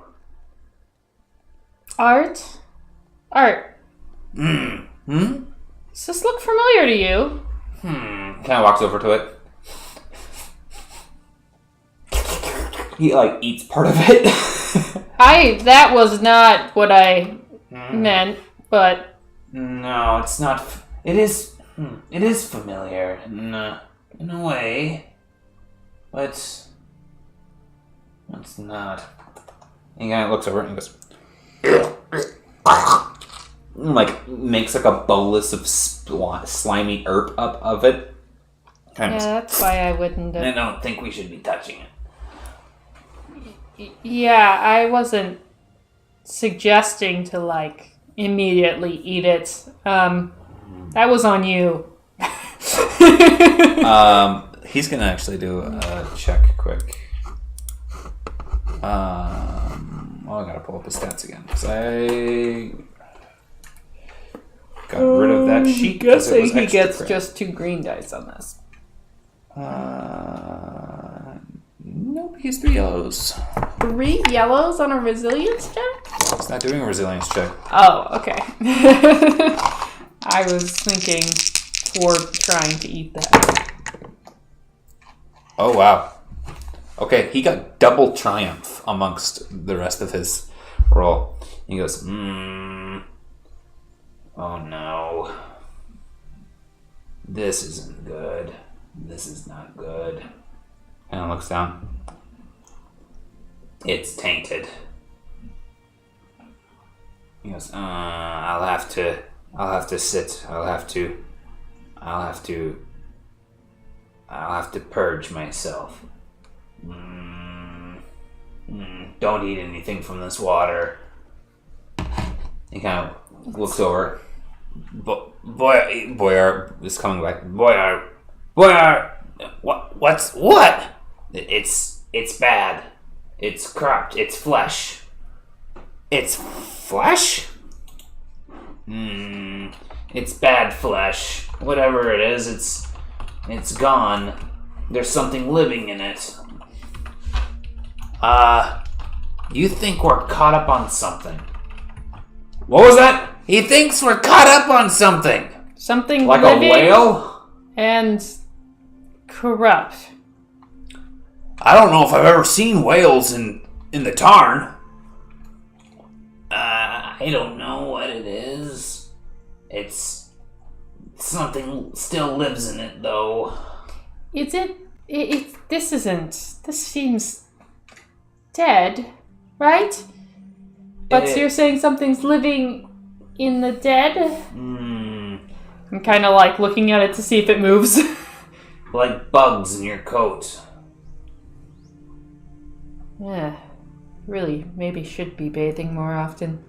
Art? Does this look familiar to you? Kind of walks over to it. He like eats part of it. That was not what I meant, but No, it's not. It is familiar in a way, but it's not. He kind of looks over and goes, like makes like a bolus of slimy herb up of it. yeah, that's why I wouldn't I have. don't think we should be touching it. Yeah, I wasn't suggesting to like immediately eat it. That was on you. He's gonna actually do a check quick. I gotta pull up his stats again because I got rid of that sheet. Guessing he gets just 2 green dice on this. Nope, he's 3 yellows. 3 yellows on a resilience check? He's not doing a resilience check. Oh, okay. I was thinking for trying to eat that. Oh, wow. Okay, he got double triumph amongst the rest of his roll. He goes, oh no. This isn't good. This is not good. And looks down. It's tainted. He goes, I'll have to sit. I'll have to purge myself. Don't eat anything from this water. He kind of looks over. Boyar is coming back. Boyar, what? It's bad. It's corrupt. It's flesh. It's flesh? It's bad flesh. Whatever it is, it's gone. There's something living in it. You think we're caught up on something. What was that? He thinks we're caught up on something. Something like living a whale? and corrupt. I don't know if I've ever seen whales in the tarn. I don't know what it is. It's something still lives in it, though. Is it? This seems dead, right? But you're saying something's living in the dead? I'm kind of like looking at it to see if it moves. Like bugs in your coat. Yeah, really, maybe should be bathing more often.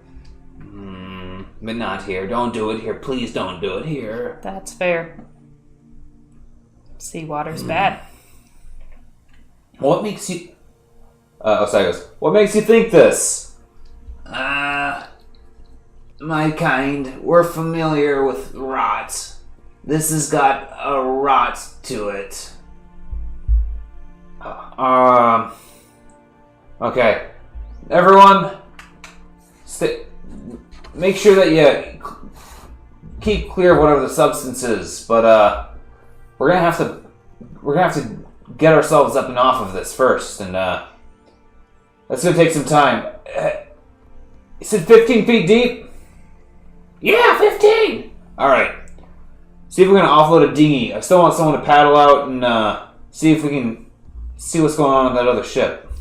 But not here. Don't do it here. Please don't do it here. That's fair. Seawater's bad. What makes you... What makes you think this? My kind, we're familiar with rot. This has got a rot to it. Okay. Everyone, make sure that you keep clear of whatever the substance is, but we're gonna have to get ourselves up and off of this first, and that's gonna take some time. You said 15 feet deep? Yeah, 15! Alright. See if we're gonna offload a dinghy. I still want someone to paddle out and see if we can see what's going on that other ship.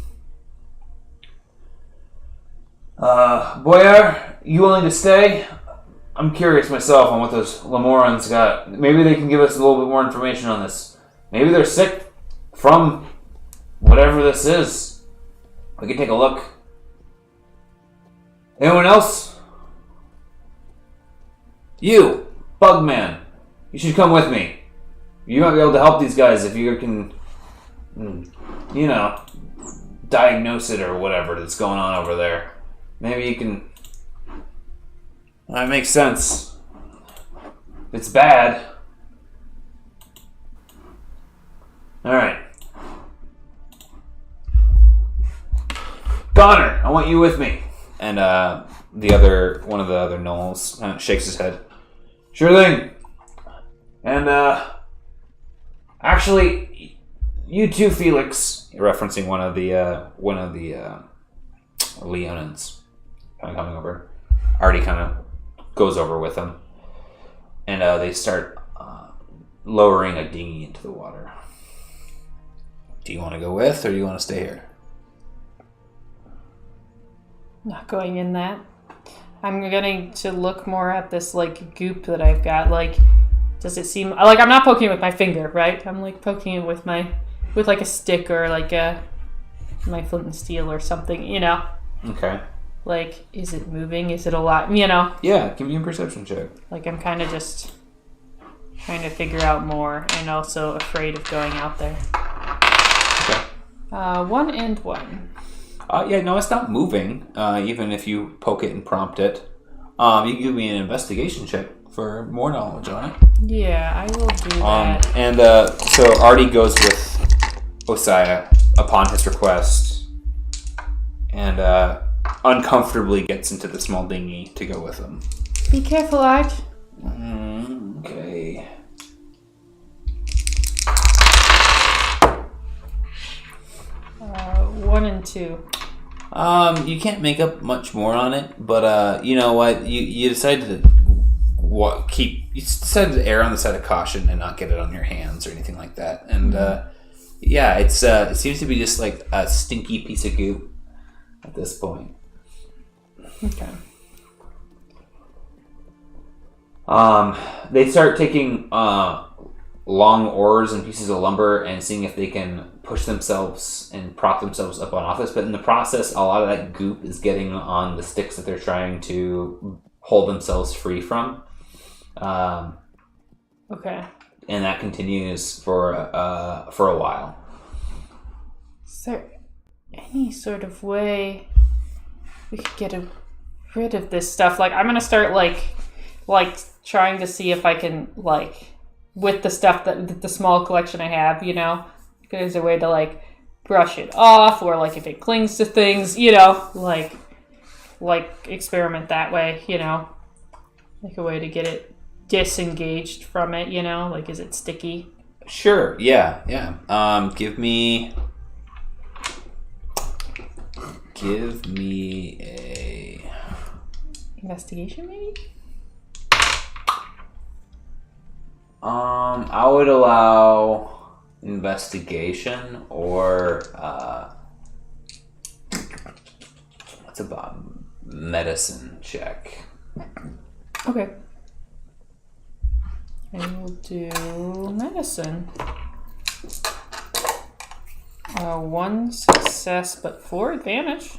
Boyar, you willing to stay? I'm curious myself on what those Lemorans got. Maybe they can give us a little bit more information on this. Maybe they're sick from whatever this is. We can take a look. Anyone else? You, Bugman. You should come with me. You might be able to help these guys if you can, diagnose it or whatever that's going on over there. Maybe you can... That makes sense. It's bad. Alright. Connor, I want you with me. And one of the other gnolls shakes his head. Sure thing. And actually, you too, Felix. Referencing one of the Leonins, kind of coming over. Artie kind of goes over with them, and they start lowering a dinghy into the water. Do you want to go with, or do you want to stay here? Not going in that. I'm going to look more at this goop that I've got. Does it seem I'm not poking it with my finger, right? I'm poking it with a stick or my flint and steel or something, Okay. Like, is it moving? Is it alive? You know? Yeah, give me a perception check. Like, I'm kind of just trying to figure out more and also afraid of going out there. Okay. 1 and 1. Yeah, no, it's not moving, even if you poke it and prompt it. You can give me an investigation check for more knowledge on it. Yeah, I will do that. And so Artie goes with Osiah upon his request and uncomfortably gets into the small dinghy to go with him. Be careful, Art. Okay. Uh, 1 and 2. You can't make up much more on it, but you know what? You decided to err on the side of caution and not get it on your hands or anything like that. And yeah, it seems to be just like a stinky piece of goop at this point. Okay. They start taking long oars and pieces of lumber and seeing if they can push themselves and prop themselves up on office. But in the process, a lot of that goop is getting on the sticks that they're trying to hold themselves free from. Okay. And that continues for a while. Is there any sort of way we could get rid of this stuff? Like, I'm gonna start like trying to see if I can, like, with the stuff that the small collection I have, you know, if there's a way to like brush it off, or like if it clings to things, you know, like experiment that way, you know, like a way to get it disengaged from it, you know, like, is it sticky? Sure. Yeah. Give me a Investigation, maybe? I would allow investigation or what's about medicine check. Okay. I will do medicine. 1 success, but 4 advantage.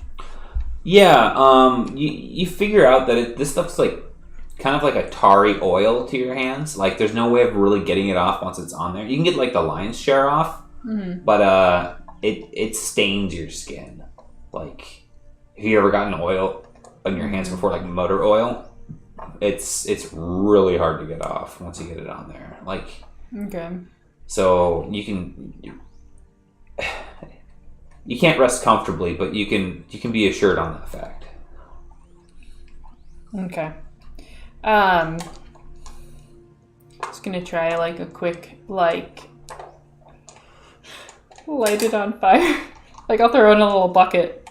Yeah, you figure out that this stuff's like kind of like a tarry oil to your hands. Like, there's no way of really getting it off once it's on there. You can get like the lion's share off, but it stains your skin. Like, have you ever gotten oil on your hands before, like motor oil? It's really hard to get off once you get it on there. Like, Okay. so you can't rest comfortably, but you can be assured on that fact. Okay. Just gonna try like a quick, like, light it on fire. Like, I'll throw in a little bucket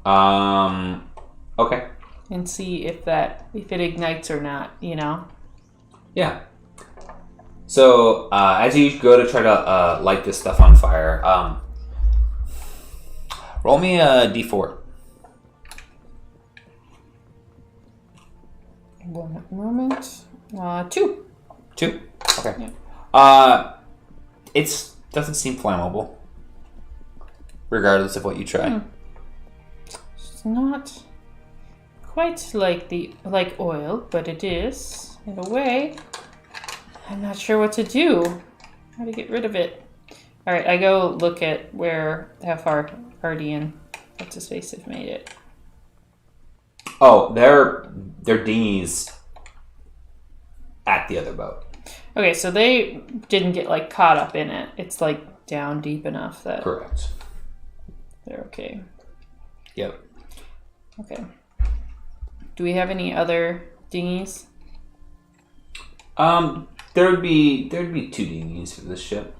Okay. and see if it ignites or not, you know? Yeah. So as you go to try to light this stuff on fire, roll me a d4. 1 moment. 2. 2? Okay. Yeah. It doesn't seem flammable, regardless of what you try. It's not quite like oil, but it is in a way. I'm not sure what to do. How to get rid of it? All right, I go look at how far Artie and what's his face have made it. Oh, they're dinghies at the other boat. Okay, so they didn't get like caught up in it. It's like down deep enough that Correct. they're okay. Yep. Okay. Do we have any other dinghies? There'd be 2 dinghies for this ship.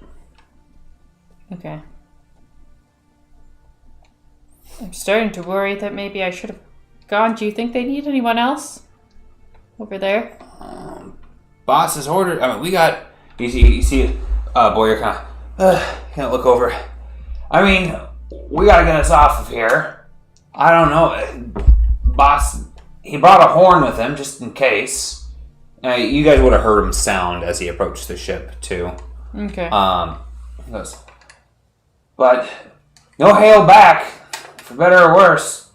Okay. I'm starting to worry that maybe I should have gone. Do you think they need anyone else over there? Boss has ordered. I mean, we got. You see, Boyer kind of can't look over. I mean, we gotta get us off of here. I don't know, boss. He brought a horn with him just in case. You guys would have heard him sound as he approached the ship too. Okay. He goes, but no hail back, for better or worse.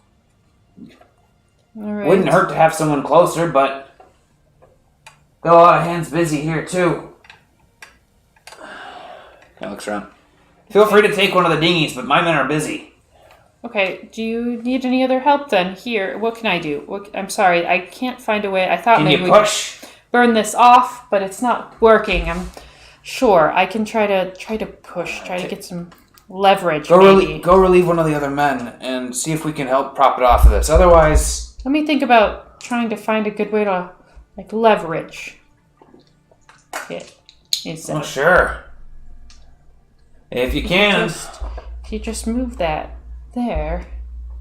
All right. Wouldn't hurt to have someone closer, but got a lot of hands busy here too. He looks around. Feel free to take one of the dinghies, but my men are busy. Okay, do you need any other help then? Here, what can I do? I'm sorry, I can't find a way. I thought Can maybe you we'd push? burn this off, but it's not working. I'm sure I can try to push, try to get some leverage. Maybe. Go relieve one of the other men and see if we can help prop it off of this. Otherwise, Let me think about trying to find a good way to leverage it. well, sure. If you can. If you just move that there,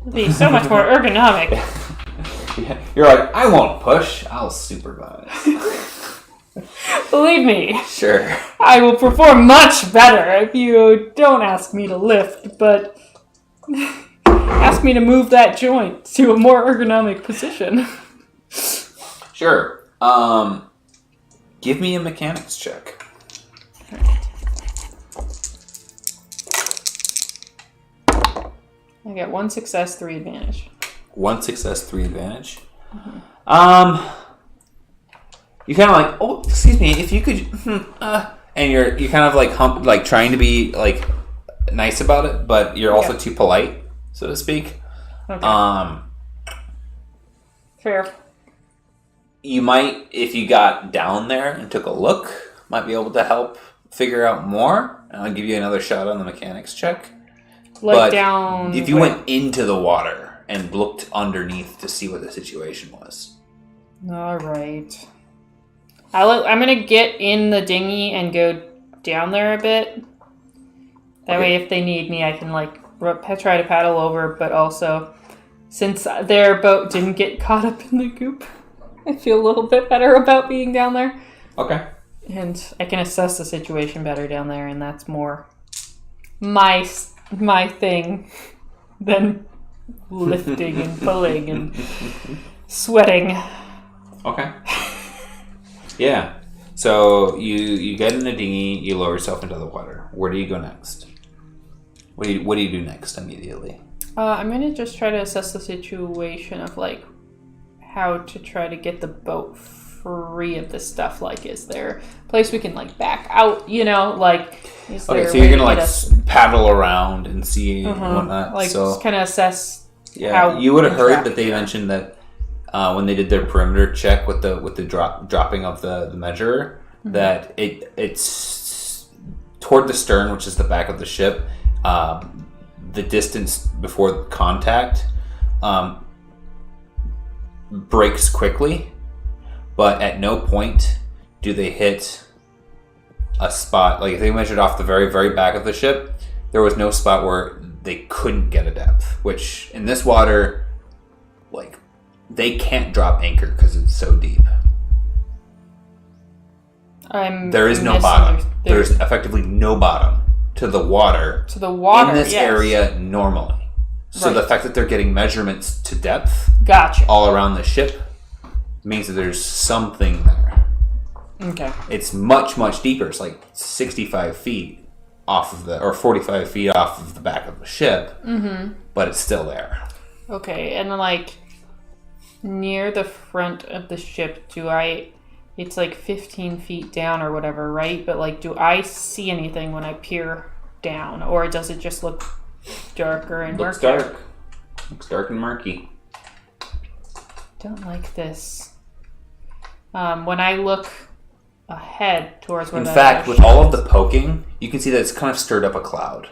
it'd be so much more ergonomic. Yeah. You're like, I won't push. I'll supervise. Believe me, Sure. I will perform much better if you don't ask me to lift, but ask me to move that joint to a more ergonomic position. Sure. Give me a mechanics check. I got 1 success, 3 advantage. 1 success, 3 advantage. Mm-hmm. You kind of like, oh, excuse me, if you could, and you're kind of like trying to be like nice about it, but you're also too polite, so to speak. Okay. Fair. You might, if you got down there and took a look, might be able to help figure out more. And I'll give you another shot on the mechanics check. But Down. if you went into the water and looked underneath to see what the situation was. All right. I'm gonna get in the dinghy and go down there a bit. That way, if they need me, I can try to paddle over. But also, since their boat didn't get caught up in the goop, I feel a little bit better about being down there. Okay. And I can assess the situation better down there, and that's more my thing than lifting and pulling and sweating. Okay. Yeah. So you get in a dinghy, you lower yourself into the water. Where do you go next? What do you do next immediately? I'm gonna just try to assess the situation of how to try to get the boat free of this stuff. Is there a place we can back out? Is there Okay, so you're gonna paddle around and see and whatnot. So just kind of assess. yeah, how you would have heard trapped that they we are. mentioned that when they did their perimeter check with the dropping of the measurer, that it's toward the stern, which is the back of the ship. The distance before contact breaks quickly, but at no point do they hit a spot. If they measured off the very, very back of the ship, there was no spot where they couldn't get a depth, which in this water, they can't drop anchor because it's so deep. There is no bottom. There's effectively no bottom to the water. In this area normally. So the fact that they're getting measurements to depth all around the ship means that there's something there. Okay. It's much, much deeper. It's 65 feet off of or 45 feet off of the back of the ship. Mm-hmm. But it's still there. Okay, and near the front of the ship, it's 15 feet down or whatever, right? But do I see anything when I peer down, or does it just look darker and Looks murkier? dark. Looks dark and murky. Don't like this. When I look ahead towards where In fact, with all of the poking, you can see that it's kind of stirred up a cloud,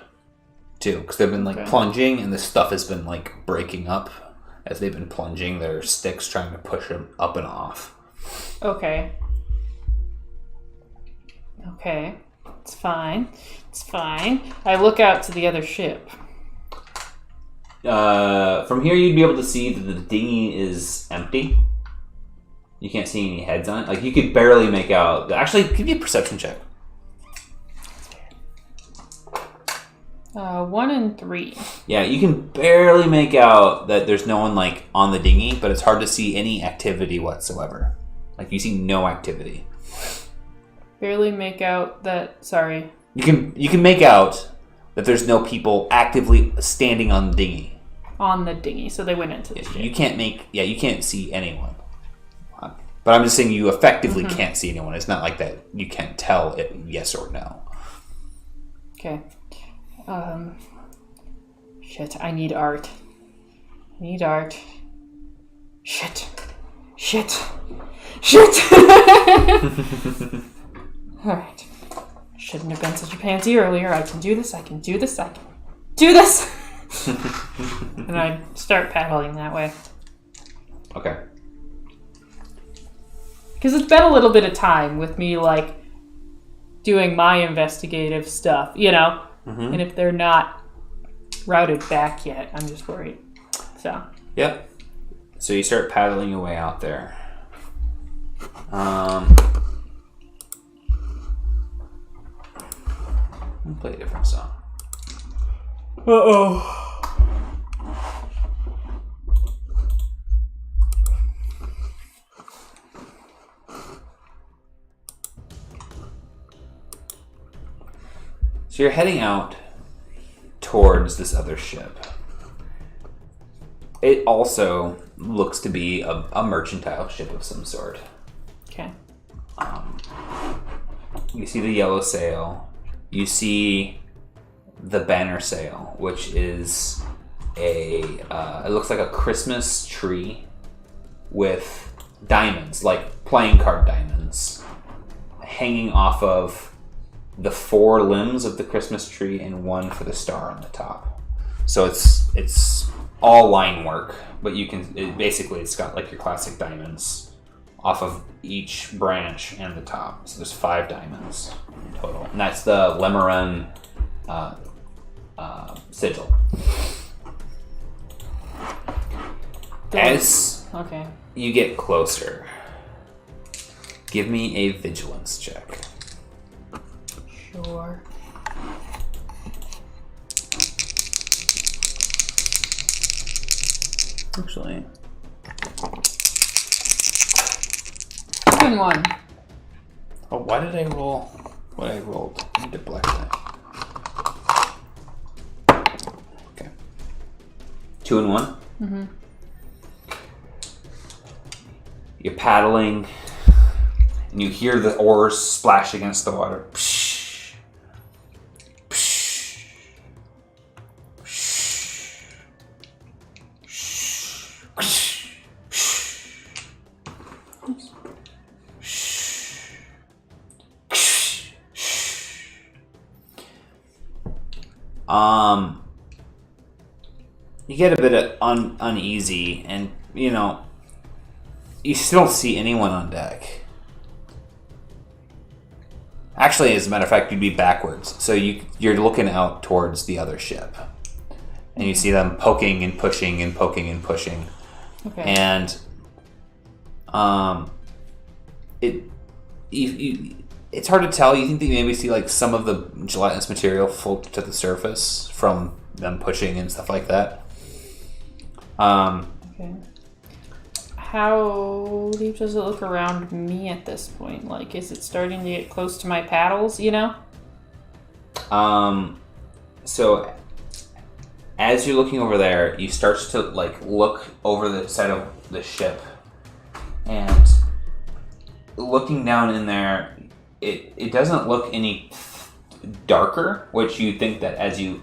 too, because they've been plunging, and this stuff has been breaking up as they've been plunging their sticks, trying to push them up and off. Okay. It's fine. I look out to the other ship. From here, you'd be able to see that the dinghy is empty. You can't see any heads on it. You could barely make out. Actually, give me a perception check. 1 and 3. Yeah, you can barely make out that there's no one on the dinghy, but it's hard to see any activity whatsoever. You see no activity. Barely make out that. Sorry. You can make out that there's no people actively standing on the dinghy. on the dinghy, so they went into the ship. You can't see anyone. But I'm just saying you effectively can't see anyone. It's not like that you can't tell it yes or no. Okay. Shit, I need art. Shit. Alright. Shouldn't have been such a pansy earlier. I can do this. And I start paddling that way. Okay. Because it's been a little bit of time with me, like, doing my investigative stuff, you know? And if they're not routed back yet, I'm just worried. So. Yep. So you start paddling your way out there. I'll play a different song. Uh-oh. So you're heading out towards this other ship. It also looks to be a mercantile ship of some sort. Okay. You see the yellow sail. You see the banner sail, which is it looks like a Christmas tree with diamonds, like playing card diamonds, hanging off of the 4 limbs of the Christmas tree and 1 for the star on the top. So it's all line work, but it's got like your classic diamonds off of each branch and the top. So there's 5 diamonds in total, and that's the Lemuren sigil. As you get closer, give me a vigilance check. Sure. Actually, 1. oh, why did I roll what I rolled? I need to black that. Okay. 2 and 1. Mm-hmm. You're paddling, and you hear the oars splash against the water. You get a bit of uneasy, and you still don't see anyone on deck. Actually, as a matter of fact, you'd be backwards, so you're looking out towards the other ship, and you see them poking and pushing and poking and pushing, and it's hard to tell. You think that you maybe see like some of the gelatinous material float to the surface from them pushing and stuff like that. Okay. How deep does it look around me at this point? Like, is it starting to get close to my paddles, So as you're looking over there, you start to like look over the side of the ship, and looking down in there, it doesn't look any darker, which you think that as you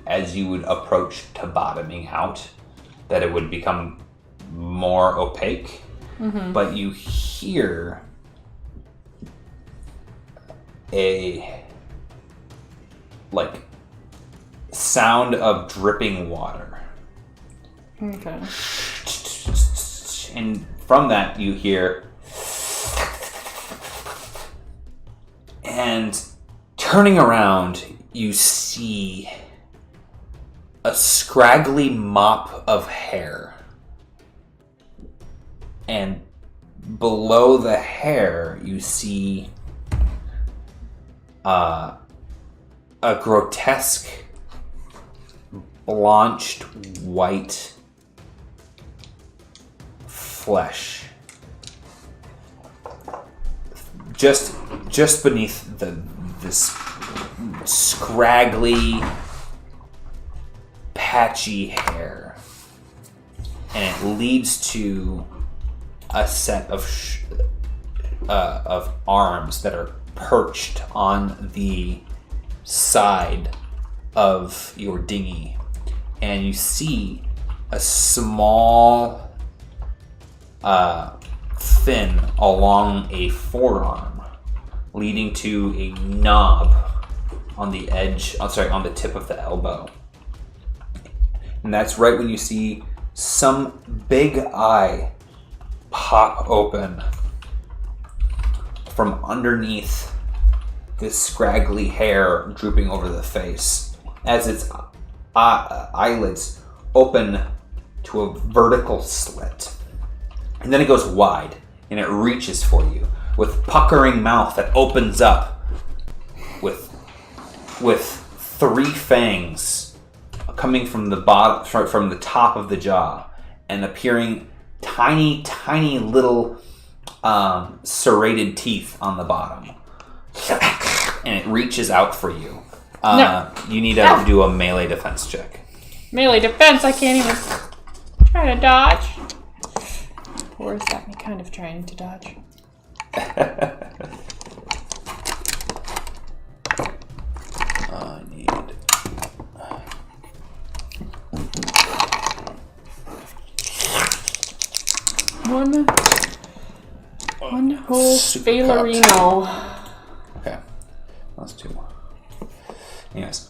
would approach to bottoming out, that it would become more opaque. Mm-hmm. But you hear a like sound of dripping water. Okay. And from that you hear, and turning around you see a scraggly mop of hair, and below the hair you see a grotesque blanched white flesh just beneath this scraggly patchy hair. and it leads to a set of arms that are perched on the side of your dinghy, and you see a small fin along a forearm leading to a knob on the edge, on the tip of the elbow. And that's right when you see some big eye pop open from underneath this scraggly hair drooping over the face as its eyelids open to a vertical slit. And then it goes wide and it reaches for you with puckering mouth that opens up with 3 fangs coming from the bottom, from the top of the jaw, and appearing tiny little serrated teeth on the bottom. And it reaches out for you. No. You need to do a melee defense check. Melee defense, I can't even try to dodge. Or is that me kind of trying to dodge? I need... One whole Super Failerino. Okay. That's 2. Anyways.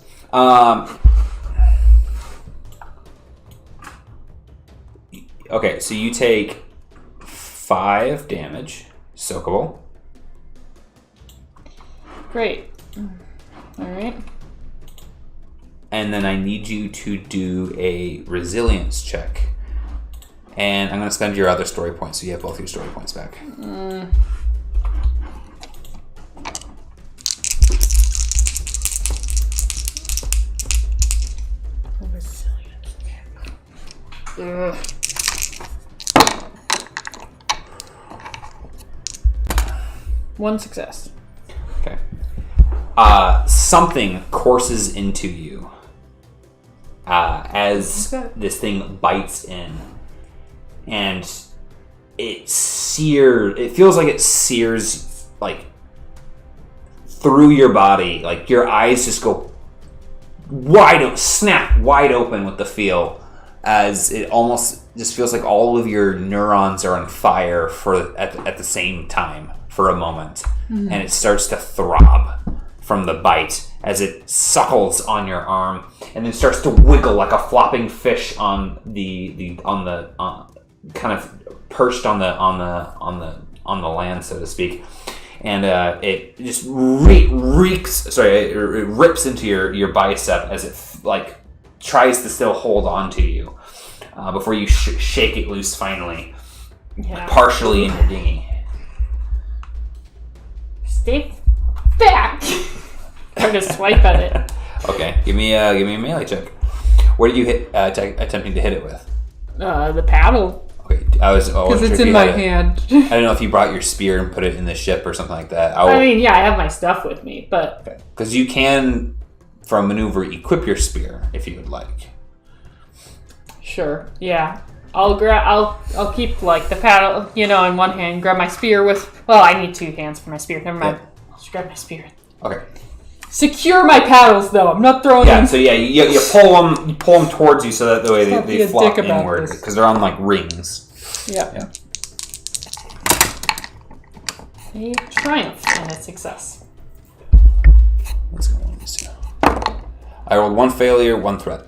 Okay, so you take 5 damage. Soakable. Great. Alright. And then I need you to do a resilience check. And I'm going to spend your other story points, so you have both your story points back. Resilience. 1 success. Okay. Something courses into you as this thing bites in, and it feels like it sears like through your body. Like your eyes just go snap wide open with the feel, as it almost just feels like all of your neurons are on fire at the same time for a moment. And it starts to throb from the bite as it suckles on your arm, and then starts to wiggle like a flopping fish on the kind of perched on the land, so to speak. And it just it rips into your bicep as it like tries to still hold on to you before you shake it loose finally, partially in your dinghy. Stay back. Try to swipe at it. Okay, give me a melee check. What are you attempting to hit it with? The paddle. Okay, Because it's in my hand. I don't know if you brought your spear and put it in the ship or something like that. I mean, yeah, I have my stuff with me, but because you can, for a maneuver, equip your spear if you would like. sure, yeah. I'll keep like the paddle, in one hand. Grab my spear with. Well, I need 2 hands for my spear. Never mind. I'll just grab my spear. Okay. Secure my paddles, though. I'm not throwing them. So yeah, you pull them towards you so that the way they flop inward because they're on like rings. Yeah. A triumph and a success. Let's go on this here. I rolled 1 failure, 1 threat.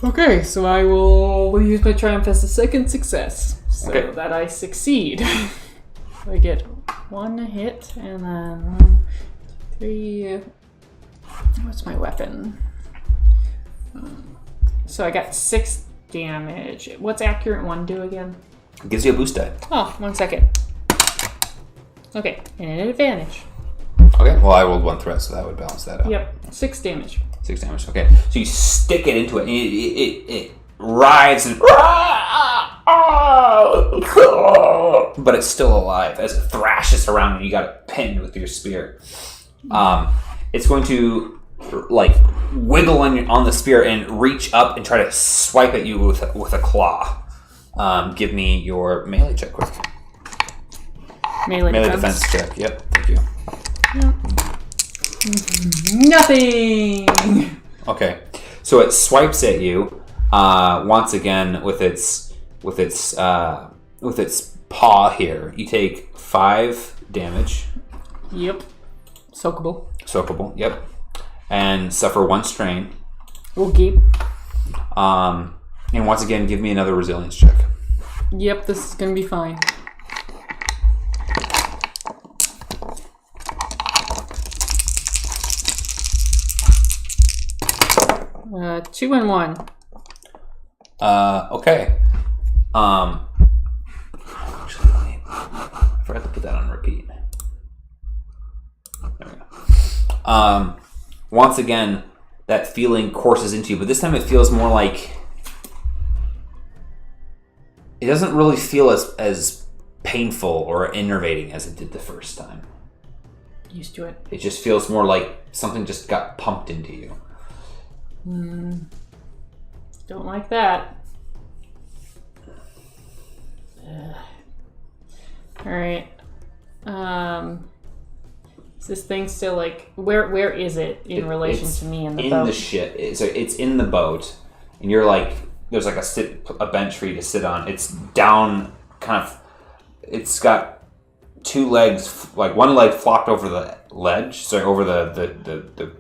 Okay, so I will use my triumph as a second success, so that I succeed. I get 1 hit, and then 1, 2, 3. What's my weapon? So I got 6 damage. What's accurate 1 do again? It gives you a boost die. Oh, 1 second. Okay, and an advantage. Okay, well I rolled 1 threat, so that would balance that out. Yep, 6 damage. 6 damage. Okay, so you stick it into it, and it writhes and, but it's still alive as it thrashes around, and you got it pinned with your spear. It's going to like wiggle on the spear and reach up and try to swipe at you with a claw. Give me your melee check quick. Melee defense check. Yep. Thank you. Nothing. Okay. So it swipes at you once again with its paw here. You take 5 damage. Yep. Soakable. Yep. And suffer 1 strain. Okay. And once again, give me another resilience check. Yep, this is gonna be fine. Uh, 2 and 1. Okay. Actually, wait. I forgot to put that on repeat. There we go. Once again, that feeling courses into you, but this time it feels more like it doesn't really feel as painful or enervating as it did the first time. Used to it. It just feels more like something just got pumped into you. Don't like that. Alright. Is this thing still like where is it in relation to me in the boat? In the ship. So it's in the boat, and you're like there's like a bench for you to sit on. It's down kind of. It's got 2 legs, like one leg flopped over the ledge, sorry, over the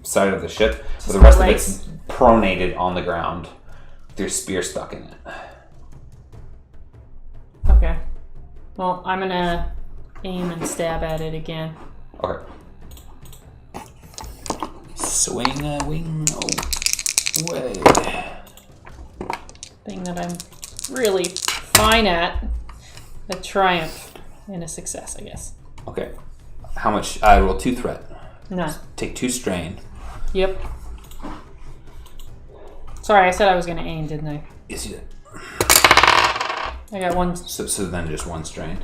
side of the ship. So the rest of it's pronated on the ground with your spear stuck in it. Okay. Well, I'm gonna aim and stab at it again. Okay. Swing a wing away. Thing that I'm really fine at. A triumph and a success, I guess. Okay. How much? I roll 2 threat. None. Take 2 strain. Yep. Sorry, I said I was gonna aim, didn't I? Yes, you did. I got 1. So then just 1 strain.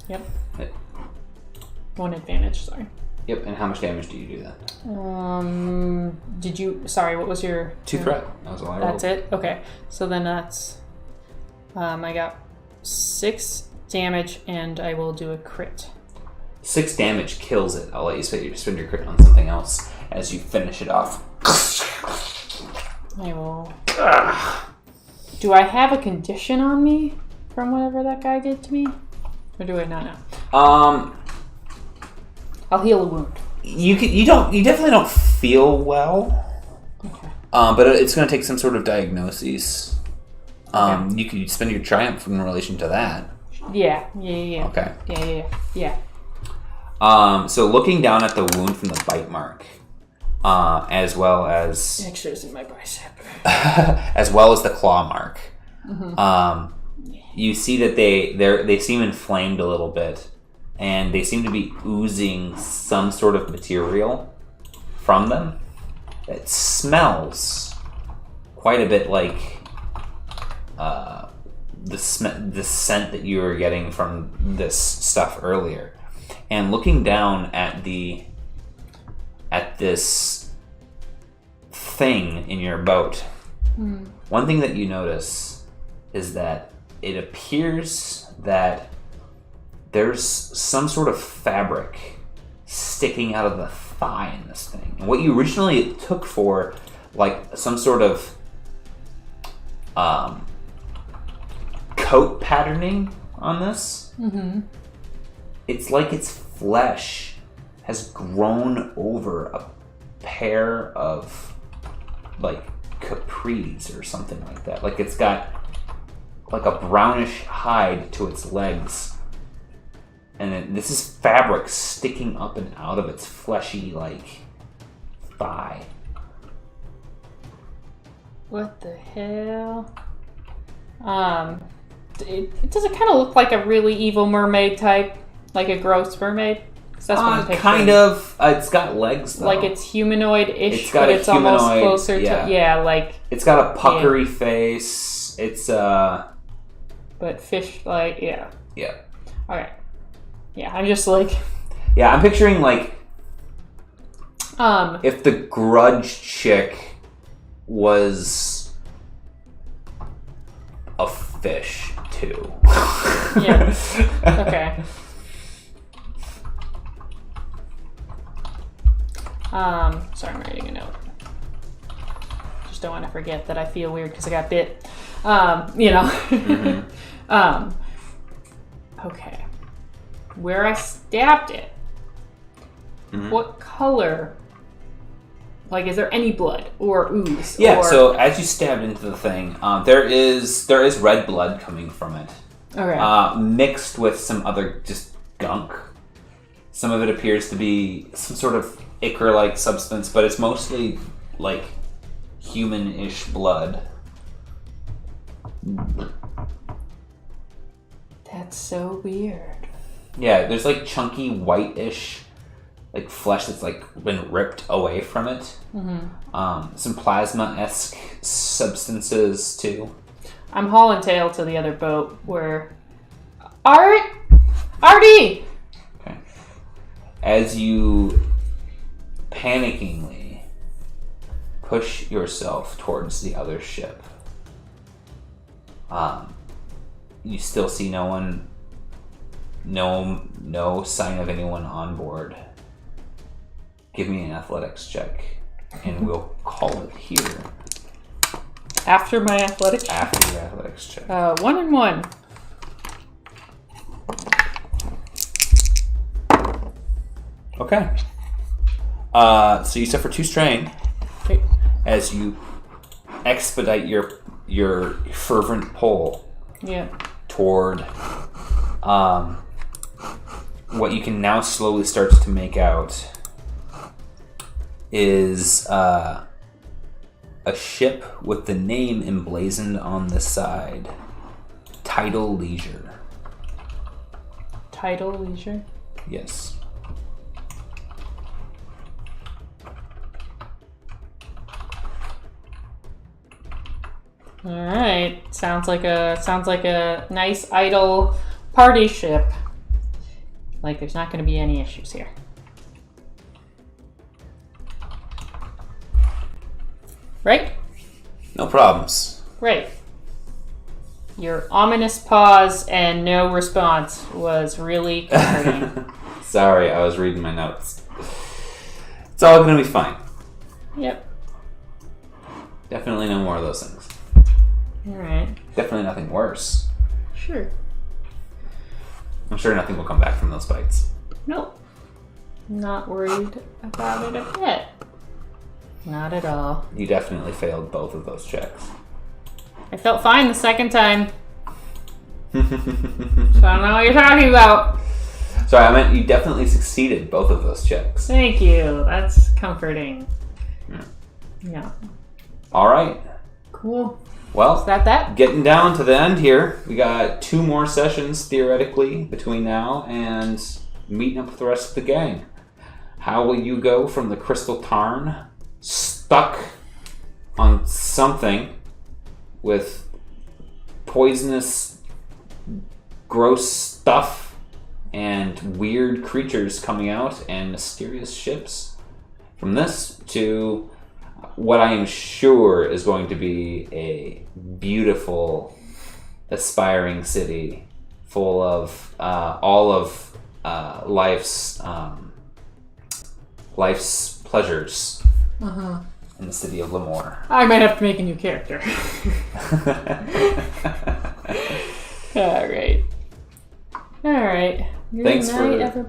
Yep. Yep. 1 advantage. Sorry. Yep. And how much damage do you do then? Did you? Sorry, what was your 2 threat. That was all I rolled. That's it. Okay. So then that's. I got 6 damage, and I will do a crit. 6 damage kills it. I'll let you spend your crit on something else as you finish it off. I will. Do I have a condition on me from whatever that guy did to me, or do I not know? I'll heal a wound. You definitely don't feel well. Okay. But it's going to take some sort of diagnosis. Okay. You could spend your triumph in relation to that. Yeah. Okay. Yeah. So looking down at the wound from the bite mark, as well as It shows in my bicep. as well as the claw mark, Mm-hmm. you see that they seem inflamed a little bit, and they seem to be oozing some sort of material from them. It smells quite a bit like the scent that you were getting from this stuff earlier. And looking down at this thing in your boat, one thing that you notice is that it appears that there's some sort of fabric sticking out of the thigh in this thing. And what you originally took for like some sort of coat patterning on this, it's like its flesh has grown over a pair of like capris or something like that. Like it's got like a brownish hide to its legs, and then this is fabric sticking up and out of its fleshy like thigh. What the hell? Does it kind of look like a really evil mermaid type, like a gross mermaid? 'Cause that's what I'm picturing. Kind of. It's got legs though. Like it's humanoid-ish, It's got but a it's almost humanoid- closer yeah. to like. It's got a puckery face. It's But fish, like yeah. Okay. Yeah, I'm just like. Yeah, I'm picturing like If the grudge chick was a fish too. Yeah. Okay. Sorry, I'm writing a note. Just don't want to forget that I feel weird because I got bit. Mm-hmm. Okay. Where I stabbed it, Mm-hmm. what color? Like, is there any blood or ooze? Yeah. Or... So as you stabbed into the thing, there is red blood coming from it, Okay. mixed with some other just gunk. Some of it appears to be some sort of ichor-like substance, but it's mostly like human-ish blood. That's so weird. Yeah, there's like chunky white-ish like flesh that's like been ripped away from it. Mm-hmm. Some plasma-esque substances too. I'm hauling tail to the other boat where... Artie! Okay. As you panickingly push yourself towards the other ship, you still see no one, no sign of anyone on board. Give me an athletics check, and we'll call it here. After my athletics check? After your athletics check. 1 and 1. Okay. So you suffer 2 strain Okay. as you expedite your fervent pull Yeah. toward what you can now slowly start to make out is a ship with the name emblazoned on the side. Tidal Leisure. Tidal Leisure. Yes. All right. Sounds like a nice idle party ship. Like there's not going to be any issues here. Right? No problems. Right. Your ominous pause and no response was really comforting. Sorry, I was reading my notes. It's all gonna be fine. Yep. Definitely no more of those things. All right. Definitely nothing worse. Sure. I'm sure nothing will come back from those bites. Nope. Not worried about it a bit. Not at all. You definitely failed both of those checks. I felt fine the second time. So I don't know what you're talking about. Sorry, I meant you definitely succeeded both of those checks. Thank you. That's comforting. Yeah. All right. Cool. Well, Is that? getting down to the end here. We got 2 more sessions, theoretically, between now and meeting up with the rest of the gang. How will you go from the Crystal Tarn, stuck on something with poisonous, gross stuff and weird creatures coming out and mysterious ships, from this to what I am sure is going to be a beautiful, aspiring city full of all of life's pleasures in the city of Lemoore. I might have to make a new character. All right. Good Thanks night, for everybody.